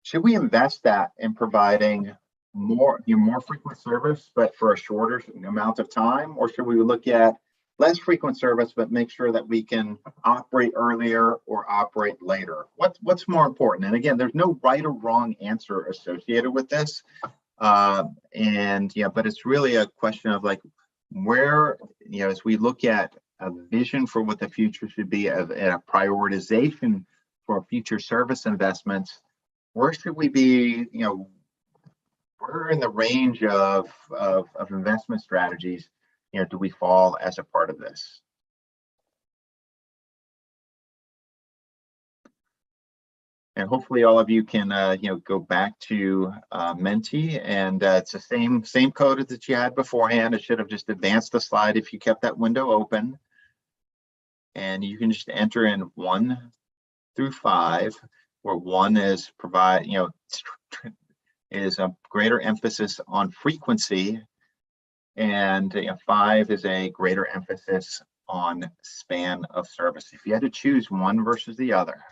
Should we invest that in providing more frequent service, but for a shorter amount of time? Or should we look at less frequent service, but make sure that we can operate earlier or operate later? What's more important? And again, there's no right or wrong answer associated with this. But it's really a question of like, where, as we look at a vision for what the future should be, and a prioritization for future service investments, where should we be, where in the range of investment strategies, do we fall as a part of this? And hopefully all of you can, go back to Menti, and it's the same code that you had beforehand. It should have just advanced the slide if you kept that window open. And you can just enter in 1 through 5, where 1 is is a greater emphasis on frequency, and 5 is a greater emphasis on span of service. If you had to choose one versus the other.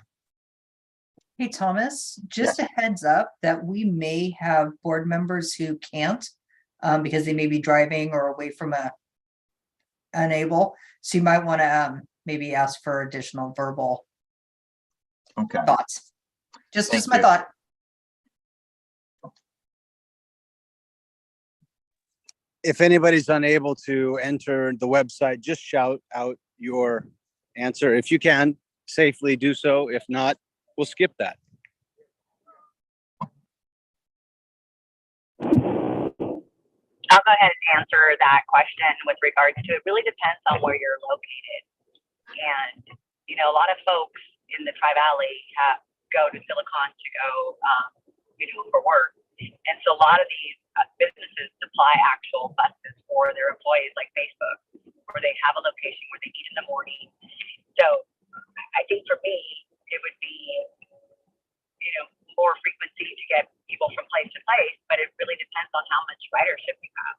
Hey, Thomas, just Yes. a heads up that we may have board members who can't because they may be driving or away from unable. So you might want to maybe ask for additional verbal Okay. thoughts. Just Thank my you. thought. if anybody's unable to enter the website, just shout out your answer. If you can safely do so. If not, we'll skip that. I'll go ahead and answer that question with regards to, it really depends on where you're located. And, you know, a lot of folks in the Tri-Valley go to Silicon to go, you know, for work. And so a lot of these businesses supply actual buses for their employees, like Facebook, where they have a location where they meet in the morning. So I think for me, it would be, you know, more frequency to get people from place to place, but it really depends on how much ridership you have.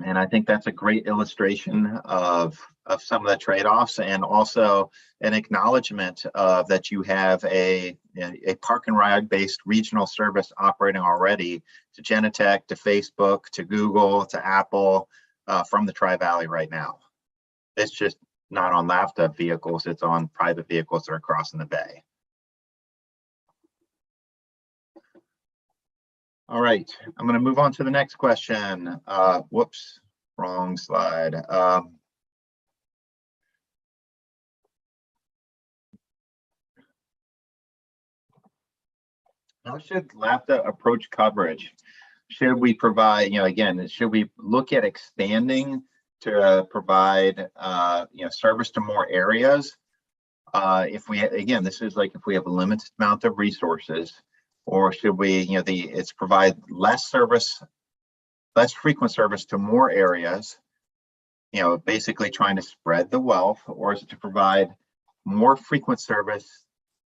And I think that's a great illustration of some of the trade-offs, and also an acknowledgement of that you have a park and ride based regional service operating already to Genetec, to Facebook, to Google, to Apple, from the Tri-Valley right now. It's just not on LAVTA vehicles, it's on private vehicles that are crossing the bay. All right, I'm going to move on to the next question. Whoops, wrong slide. How should LAVTA approach coverage? Should we provide, you know, again, should we look at expanding to provide, you know, service to more areas? If we, again, this is like if we have a limited amount of resources, or should we, you know, it's provide less service, less frequent service to more areas, you know, basically trying to spread the wealth, or is it to provide more frequent service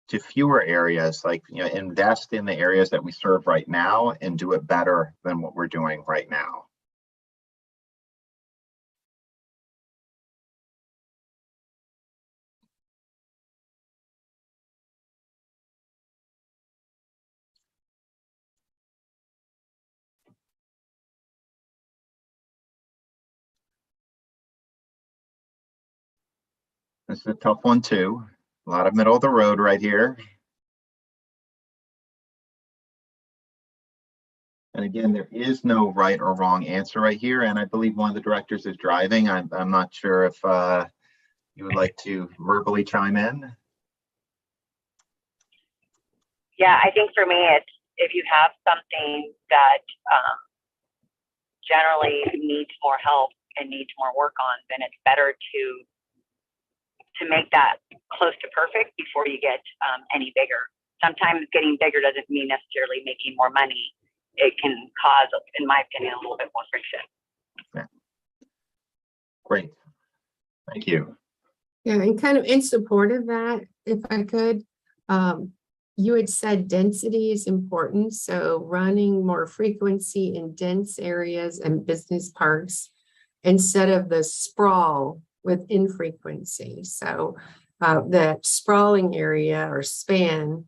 to fewer areas, like, you know, invest in the areas that we serve right now and do it better than what we're doing right now? This is a tough one too. A lot of middle of the road right here. And again, there is no right or wrong answer right here. And I believe one of the directors is driving. I'm not sure if you would like to verbally chime in. Yeah, I think for me, it's if you have something that generally needs more help and needs more work on, then it's better to make that close to perfect before you get any bigger. Sometimes getting bigger doesn't mean necessarily making more money. It can cause, in my opinion, a little bit more friction. Yeah. Great. Thank you. Yeah, and kind of in support of that, if I could, you had said density is important. So running more frequency in dense areas and business parks instead of the sprawl with infrequency. So that sprawling area or span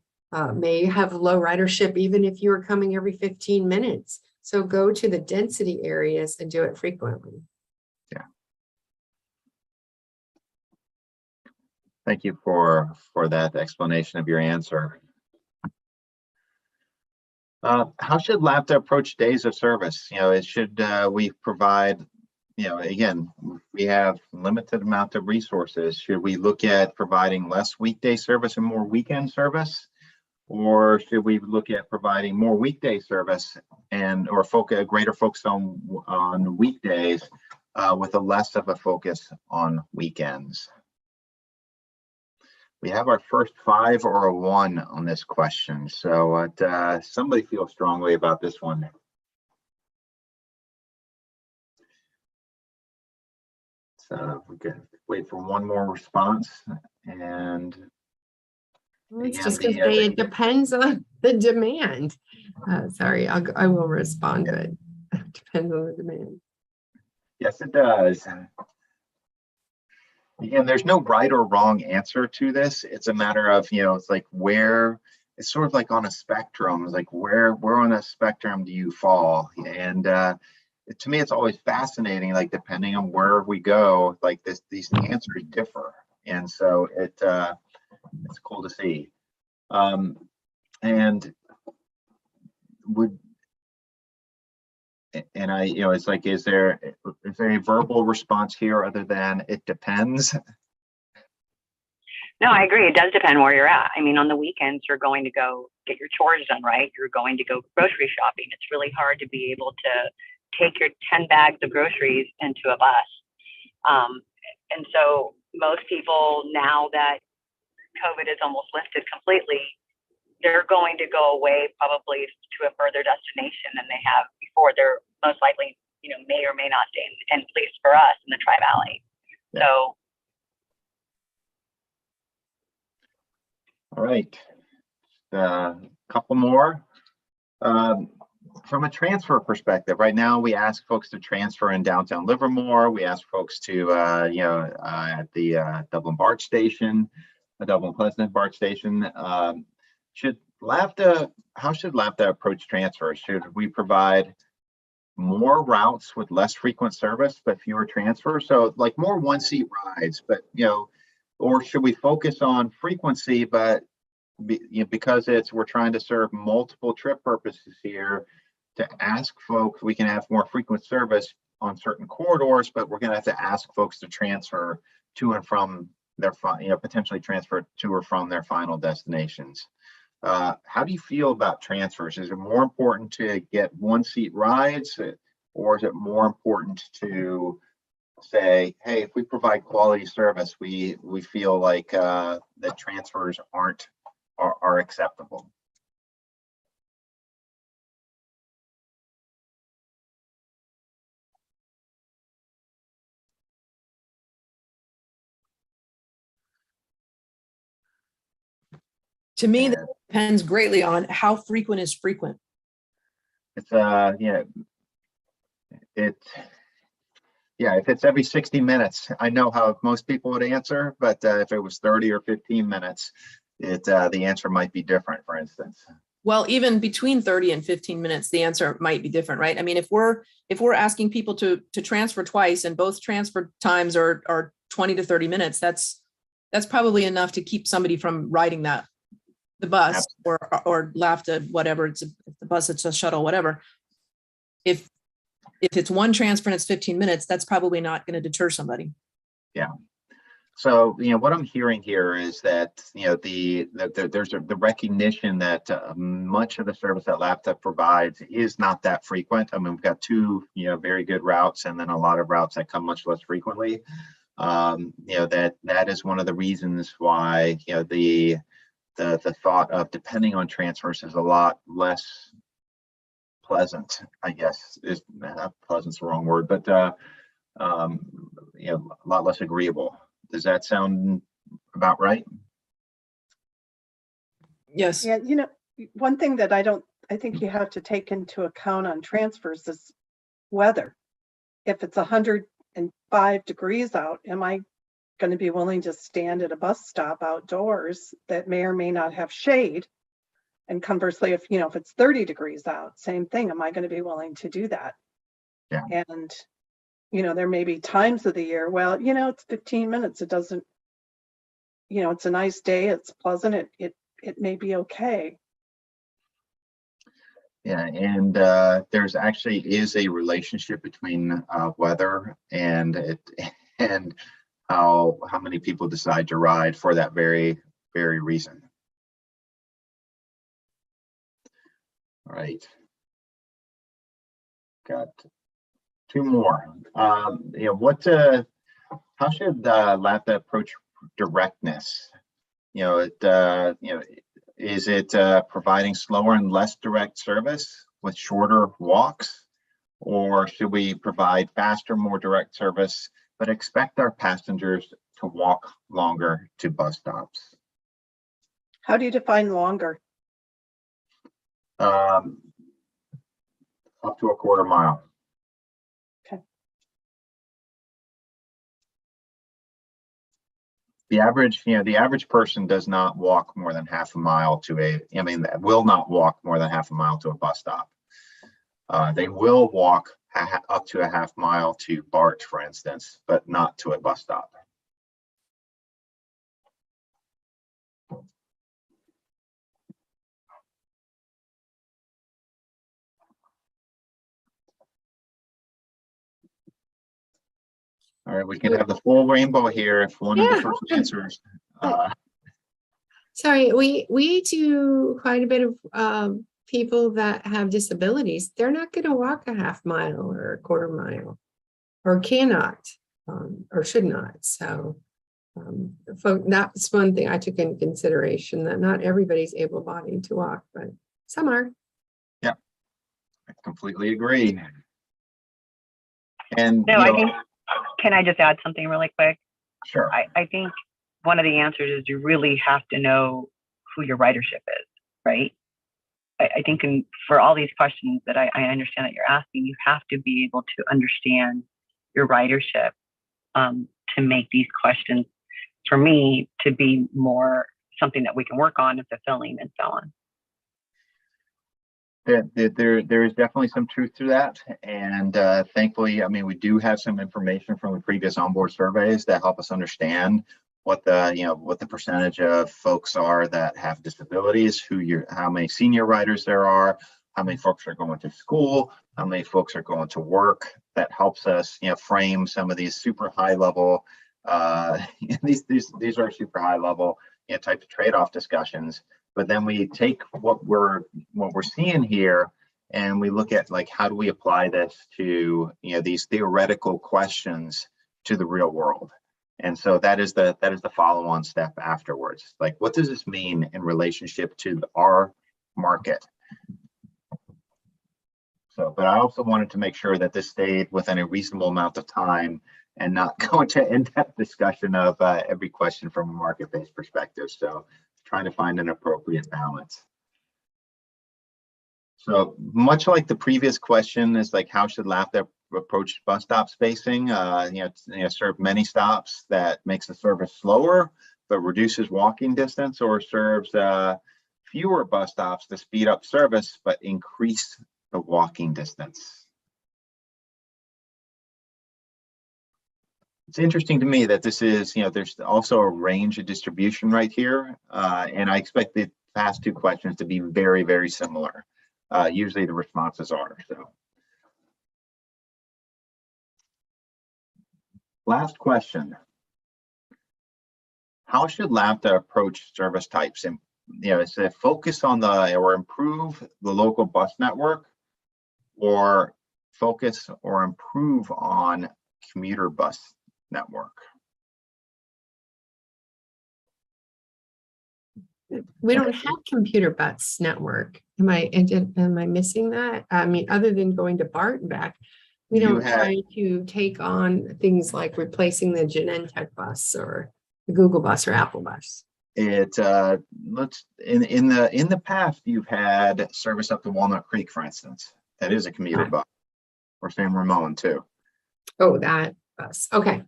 may have low ridership, even if you are coming every 15 minutes. So go to the density areas and do it frequently. Yeah. Thank you for that explanation of your answer. How should LAVTA approach days of service? You know, it should we provide, you know, again, we have limited amount of resources. Should we look at providing less weekday service and more weekend service? Or should we look at providing more weekday service and or a greater focus on weekdays with a less of a focus on weekends? We have our first 5 or a 1 on this question. So somebody feels strongly about this one. So we can wait for one more response. And well, it's just going to say it depends on the demand. Sorry, I will respond, but it depends on the demand. Yes, it does. Again, there's no right or wrong answer to this. It's a matter of, you know, it's like where, it's sort of like on a spectrum. It's like where on a spectrum do you fall? And to me, it's always fascinating, like depending on where we go, like these answers differ. And so it's cool to see. And And it's like, is there a verbal response here other than it depends? No, I agree. It does depend where you're at. I mean, on the weekends, you're going to go get your chores done, right? You're going to go grocery shopping. It's really hard to be able to take your 10 bags of groceries into a bus. And so most people, now that COVID is almost lifted completely, they're going to go away probably to a further destination than they have before. They're most likely, may or may not stay in place for us in the Tri-Valley. Yeah. So. All right, a couple more. From a transfer perspective, right now we ask folks to transfer in downtown Livermore. We ask folks to, at the Dublin BART station, the Dublin Pleasant BART station. How should LAVTA approach transfers? Should we provide more routes with less frequent service but fewer transfers? So like more one-seat rides, but or should we focus on frequency, but because we're trying to serve multiple trip purposes here, to ask folks, we can have more frequent service on certain corridors, but we're going to have to ask folks to transfer to and from their, potentially transfer to or from their final destinations. How do you feel about transfers? Is it more important to get one-seat rides, or is it more important to say, hey, if we provide quality service, we feel like that transfers are acceptable? To me, that depends greatly on how frequent is frequent. It's if it's every 60 minutes, I know how most people would answer, but if it was 30 or 15 minutes, the answer might be different, for instance. Well, even between 30 and 15 minutes, the answer might be different, right? I mean, if we're asking people to transfer twice and both transfer times are 20 to 30 minutes, that's probably enough to keep somebody from riding the bus or LAVTA, whatever. It's the bus, it's a shuttle, whatever. If it's one transfer and it's 15 minutes, that's probably not going to deter somebody. Yeah. So, what I'm hearing here is that, there's the recognition that much of the service that LAVTA provides is not that frequent. I mean, we've got two, very good routes, and then a lot of routes that come much less frequently. That is one of the reasons why, the thought of depending on transfers is a lot less pleasant, I guess. Is pleasant's the wrong word, but a lot less agreeable. Does that sound about right? Yes. Yeah, one thing that I think you have to take into account on transfers is weather. If it's 105 degrees out, am I going to be willing to stand at a bus stop outdoors that may or may not have shade? And conversely, if it's 30 degrees out, same thing. Am I going to be willing to do that? Yeah. And there may be times of the year, well, it's 15 minutes. It doesn't, it's a nice day. It's pleasant. It may be okay. Yeah, and there's actually is a relationship between weather and how many people decide to ride for that very, very reason. All right. Got two more. How should LAVTA approach directness? Is it providing slower and less direct service with shorter walks, or should we provide faster, more direct service, but expect our passengers to walk longer to bus stops? How do you define longer? Up to a quarter mile. Okay. The average person does not walk more than half a mile will not walk more than half a mile to a bus stop. They will walk up to a half mile to BART, for instance, but not to a bus stop. All right, we can have the full rainbow here if one of the first answers. Sorry, we do quite a bit of people that have disabilities. They're not going to walk a half mile or a quarter mile, or cannot, or should not. So that's one thing I took into consideration, that not everybody's able-bodied to walk, but some are. Yeah, I completely agree. And No, I think, can I just add something really quick? sure. I think one of the answers is you really have to know who your ridership is, right? I think for all these questions that I understand that you're asking, you have to be able to understand your ridership to make these questions, for me, to be more something that we can work on and fulfilling and so on. There is definitely some truth to that, and thankfully, I mean, we do have some information from the previous onboard surveys that help us understand what the percentage of folks are that have disabilities, how many senior riders there are, how many folks are going to school, how many folks are going to work. That helps us, frame some of these super high level. These are super high level type of trade-off discussions. But then we take what we're seeing here, and we look at, like, how do we apply this to these theoretical questions to the real world. And so that is the follow-on step afterwards. Like, what does this mean in relationship to our market? So, but I also wanted to make sure that this stayed within a reasonable amount of time and not go into in-depth discussion of every question from a market-based perspective. So trying to find an appropriate balance. So much like the previous question is, like, how should LAVTA approach bus stop spacing? Serve many stops that makes the service slower but reduces walking distance, or serves fewer bus stops to speed up service but increase the walking distance. It's interesting to me that this is, there's also a range of distribution right here, and I expect the past two questions to be very, very similar. Usually the responses are. So, last question: how should LAVTA approach service types? And is it focus on or improve the local bus network, or focus or improve on commuter bus network? We don't have computer bus network. Am I missing that? I mean, other than going to BART and back, we don't try to take on things like replacing the Genentech bus or the Google bus or Apple bus. In the past, you've had service up to Walnut Creek, for instance. That is a commuter bus, or San Ramon too. Oh, that bus. Okay.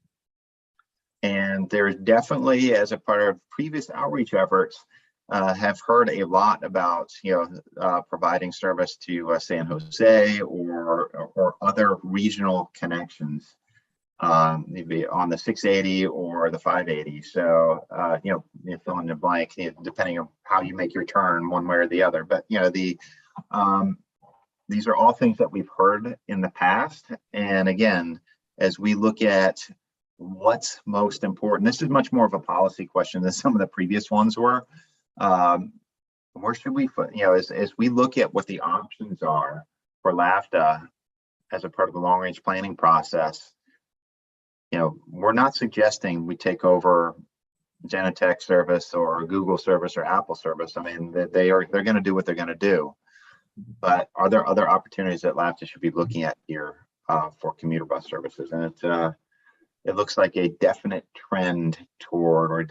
And there's definitely, as a part of previous outreach efforts, have heard a lot about providing service to San Jose or other regional connections, maybe on the 680 or the 580. So you fill in the blank, depending on how you make your turn, one way or the other. But these are all things that we've heard in the past. And again, as we look at what's most important, this is much more of a policy question than some of the previous ones were. Where should we, as we look at what the options are for LAVTA as a part of the long range planning process, we're not suggesting we take over Genentech service or Google service or Apple service. I mean, they're going to do what they're going to do. But are there other opportunities that LAVTA should be looking at here for commuter bus services? And it looks like a definite trend toward, or a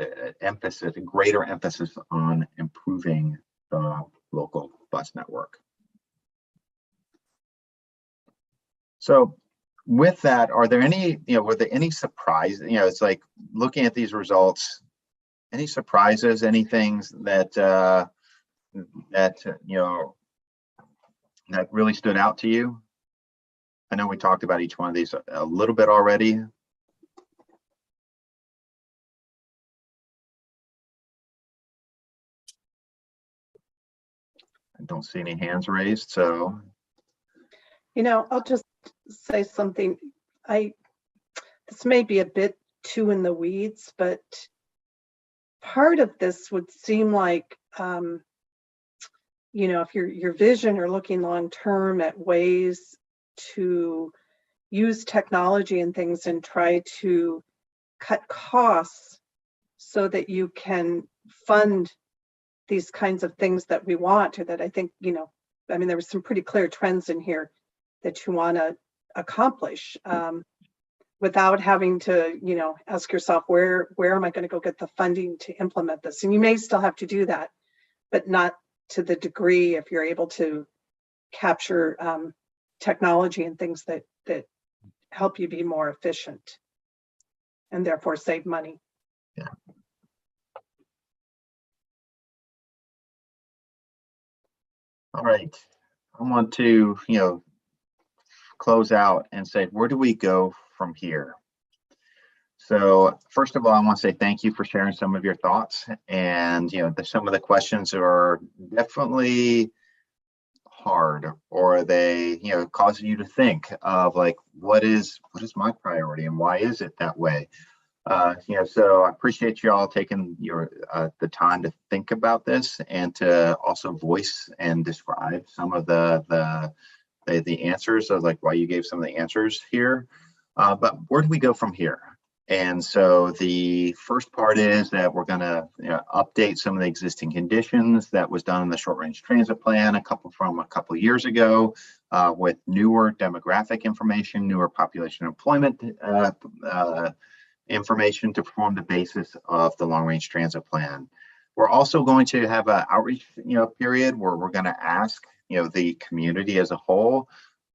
greater emphasis on improving the local bus network. So with that, are there any, were there any surprises? It's like looking at these results, any surprises, any things that, that really stood out to you? I know we talked about each one of these a little bit already. I don't see any hands raised, so. I'll just say something. This this may be a bit too in the weeds, but part of this would seem like, if your vision or looking long-term at ways to use technology and things and try to cut costs so that you can fund these kinds of things that we want, or that I think, there were some pretty clear trends in here that you want to accomplish, without having to, ask yourself, where am I going to go get the funding to implement this? And you may still have to do that, but not to the degree if you're able to capture technology and things that help you be more efficient and therefore save money. Yeah. All right. I want to, close out and say, where do we go from here? So first of all, I want to say thank you for sharing some of your thoughts. And, some of the questions are definitely hard, or they, cause you to think of like, what is my priority and why is it that way? So I appreciate you all taking the time to think about this and to also voice and describe some of the answers of like why you gave some of the answers here. But where do we go from here? And so the first part is that we're going to update some of the existing conditions that was done in the short range transit plan a couple years ago, with newer demographic information, newer population employment information to form the basis of the long range transit plan. We're also going to have an outreach period where we're going to ask the community as a whole,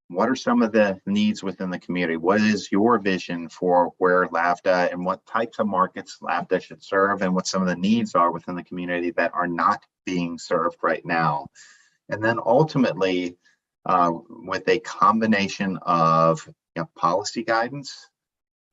what are some of the needs within the community? What is your vision for where LAVTA and what types of markets LAVTA should serve, and what some of the needs are within the community that are not being served right now? And then ultimately, with a combination of policy guidance,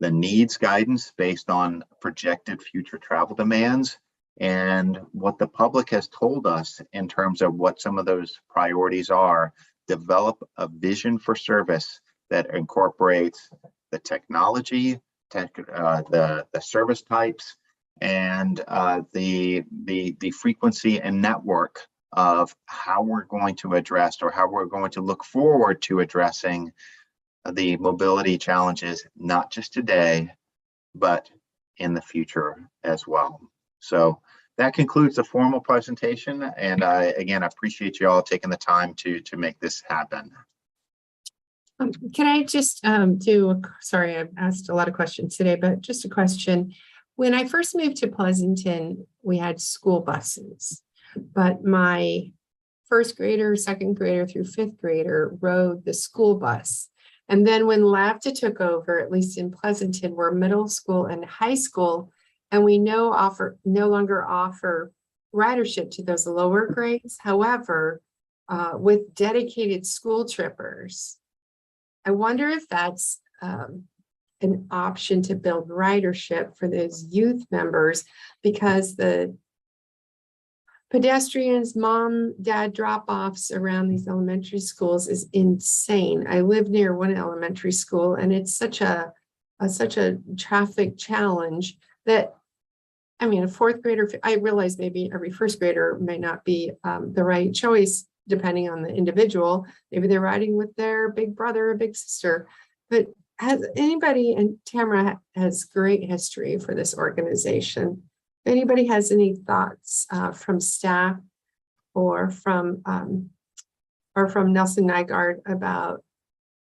the needs guidance based on projected future travel demands, and what the public has told us in terms of what some of those priorities are, develop a vision for service that incorporates the technology, the service types, and the frequency and network of how we're going to address, or how we're going to look forward to addressing the mobility challenges, not just today, but in the future as well. So that concludes the formal presentation. And again, I appreciate you all taking the time to make this happen. Can I just sorry, I've asked a lot of questions today, but just a question. When I first moved to Pleasanton, we had school buses, but my first grader, second grader through fifth grader rode the school bus. And then when LAVTA took over, at least in Pleasanton, we're middle school and high school, and we no longer offer ridership to those lower grades. However, with dedicated school trippers, I wonder if that's an option to build ridership for those youth members, because the pedestrians, mom, dad drop-offs around these elementary schools is insane. I live near one elementary school, and it's such a traffic challenge that, a fourth grader, I realize maybe every first grader may not be the right choice depending on the individual. Maybe they're riding with their big brother or big sister. But has anybody, and Tamara has great history for this organization, if anybody has any thoughts from staff or from Nelson Nygaard about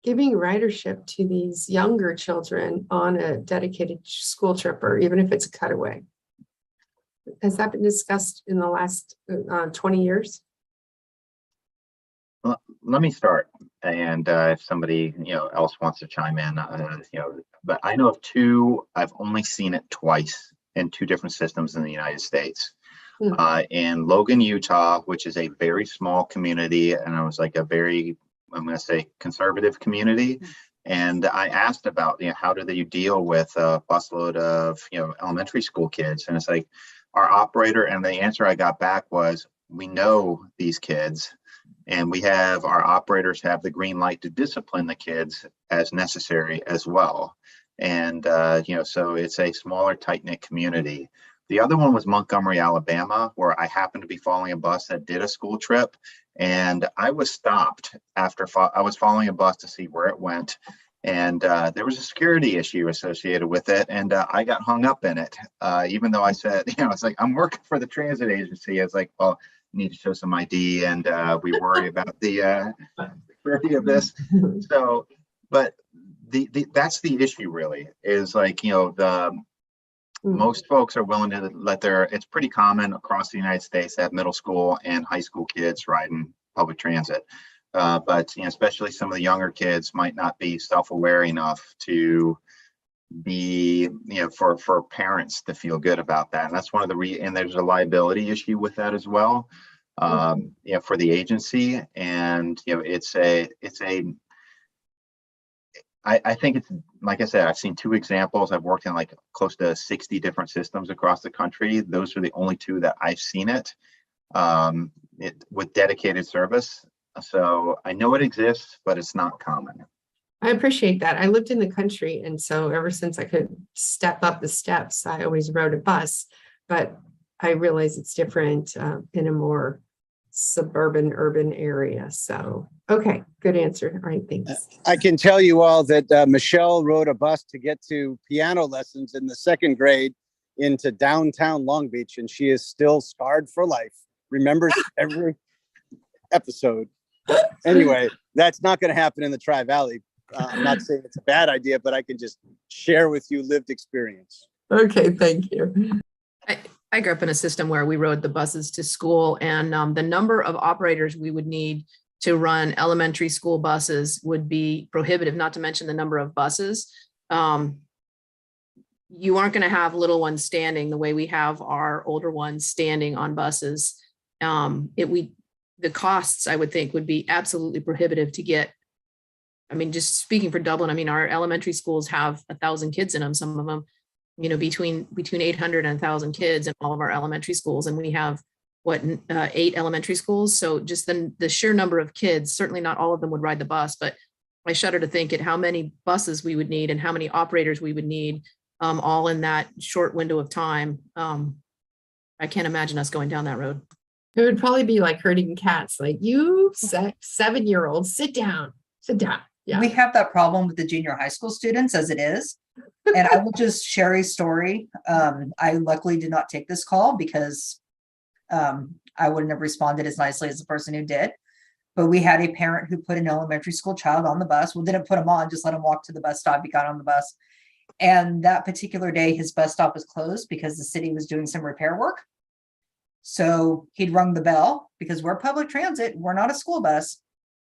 giving ridership to these younger children on a dedicated school trip, or even if it's a cutaway? Has that been discussed in the last 20 years? Well, let me start, and if somebody else wants to chime in, but I know of two. I've only seen it twice in two different systems in the United States. In Logan, Utah, which is a very small community, and it was like a very, I'm going to say, conservative community. And I asked about, how do they deal with a busload of, elementary school kids? And it's like, our operator, and the answer I got back was, we know these kids, and we have our operators have the green light to discipline the kids as necessary as well. And, so it's a smaller, tight-knit community. The other one was Montgomery, Alabama, where I happened to be following a bus that did a school trip. And I was stopped after I was following a bus to see where it went. And there was a security issue associated with it. And I got hung up in it, even though I said, it's like, I'm working for the transit agency. I was like, well, I need to show some ID, and we worry about the security of this. So, but that's the issue really, is like, most folks are willing to let it's pretty common across the United States to have middle school and high school kids riding public transit. But especially some of the younger kids might not be self-aware enough to be, for parents to feel good about that. And that's one of the and there's a liability issue with that as well, for the agency. And, I think it's, like I said, I've seen two examples. I've worked in like close to 60 different systems across the country. Those are the only two that I've seen it with dedicated service. So I know it exists, but it's not common. I appreciate that. I lived in the country, and so ever since I could step up the steps, I always rode a bus, but I realize it's different in a more suburban, urban area. So, okay, good answer. All right, thanks. I can tell you all that Michelle rode a bus to get to piano lessons in the second grade into downtown Long Beach, and she is still scarred for life. Remembers every episode. Anyway, that's not going to happen in the Tri-Valley. I'm not saying it's a bad idea, but I can just share with you lived experience. Okay, thank you. I grew up in a system where we rode the buses to school, and the number of operators we would need to run elementary school buses would be prohibitive, not to mention the number of buses. You aren't going to have little ones standing the way we have our older ones standing on buses. The costs, I would think, would be absolutely prohibitive to get. I mean, just speaking for Dublin, our elementary schools have 1,000 kids in them, some of them, between 800 and 1,000 kids in all of our elementary schools. And we have 8 elementary schools. So just the sheer number of kids, certainly not all of them would ride the bus, but I shudder to think at how many buses we would need and how many operators we would need, all in that short window of time. I can't imagine us going down that road. It would probably be like herding cats, like, you 7-year-old, sit down. Yeah. We have that problem with the junior high school students as it is. And I will just share a story. I luckily did not take this call because I wouldn't have responded as nicely as the person who did. But we had a parent who put an elementary school child on the bus. Well, didn't put him on, just let him walk to the bus stop. He got on the bus. And that particular day, his bus stop was closed because the city was doing some repair work. So he'd rung the bell because we're public transit. We're not a school bus.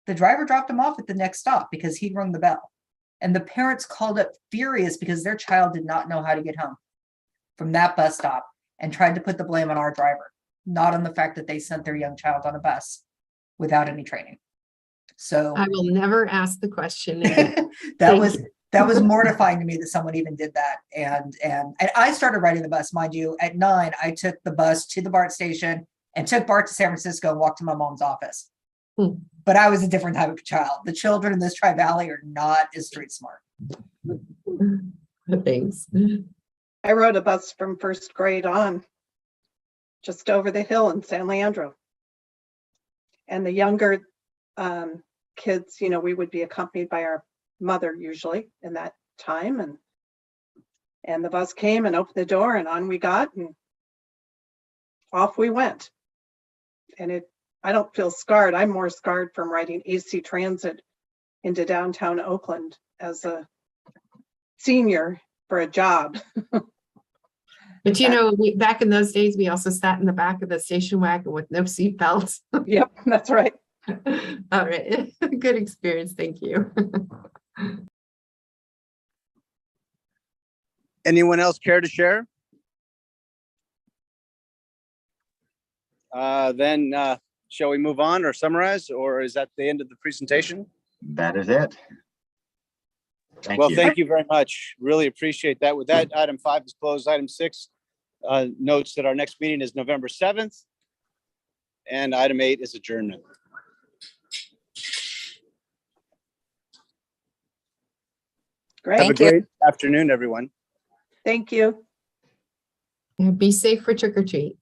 The driver dropped him off at the next stop because he'd rung the bell. And the parents called up furious because their child did not know how to get home from that bus stop and tried to put the blame on our driver, not on the fact that they sent their young child on a bus without any training. So I will never ask the question again. that was mortifying to me that someone even did that. And I started riding the bus, mind you, at 9. I took the bus to the BART station and took BART to San Francisco and walked to my mom's office. But I was a different type of child. The children in this Tri-Valley are not as street smart. Thanks. I rode a bus from first grade on, just over the hill in San Leandro. And the younger kids, we would be accompanied by our mother usually in that time. And the bus came and opened the door and on we got and off we went. And I don't feel scarred. I'm more scarred from riding AC Transit into downtown Oakland as a senior for a job. But back in those days, we also sat in the back of the station wagon with no seat belts. Yep, that's right. All right. Good experience. Thank you. Anyone else care to share? Then shall we move on or summarize, or is that the end of the presentation? That is it. Thank you. Thank you very much. Really appreciate that. With that, item 5 is closed. Item 6 notes that our next meeting is November 7th. And item 8 is adjournment. Have a Great. great afternoon, everyone. Thank you. Be safe for trick or treat.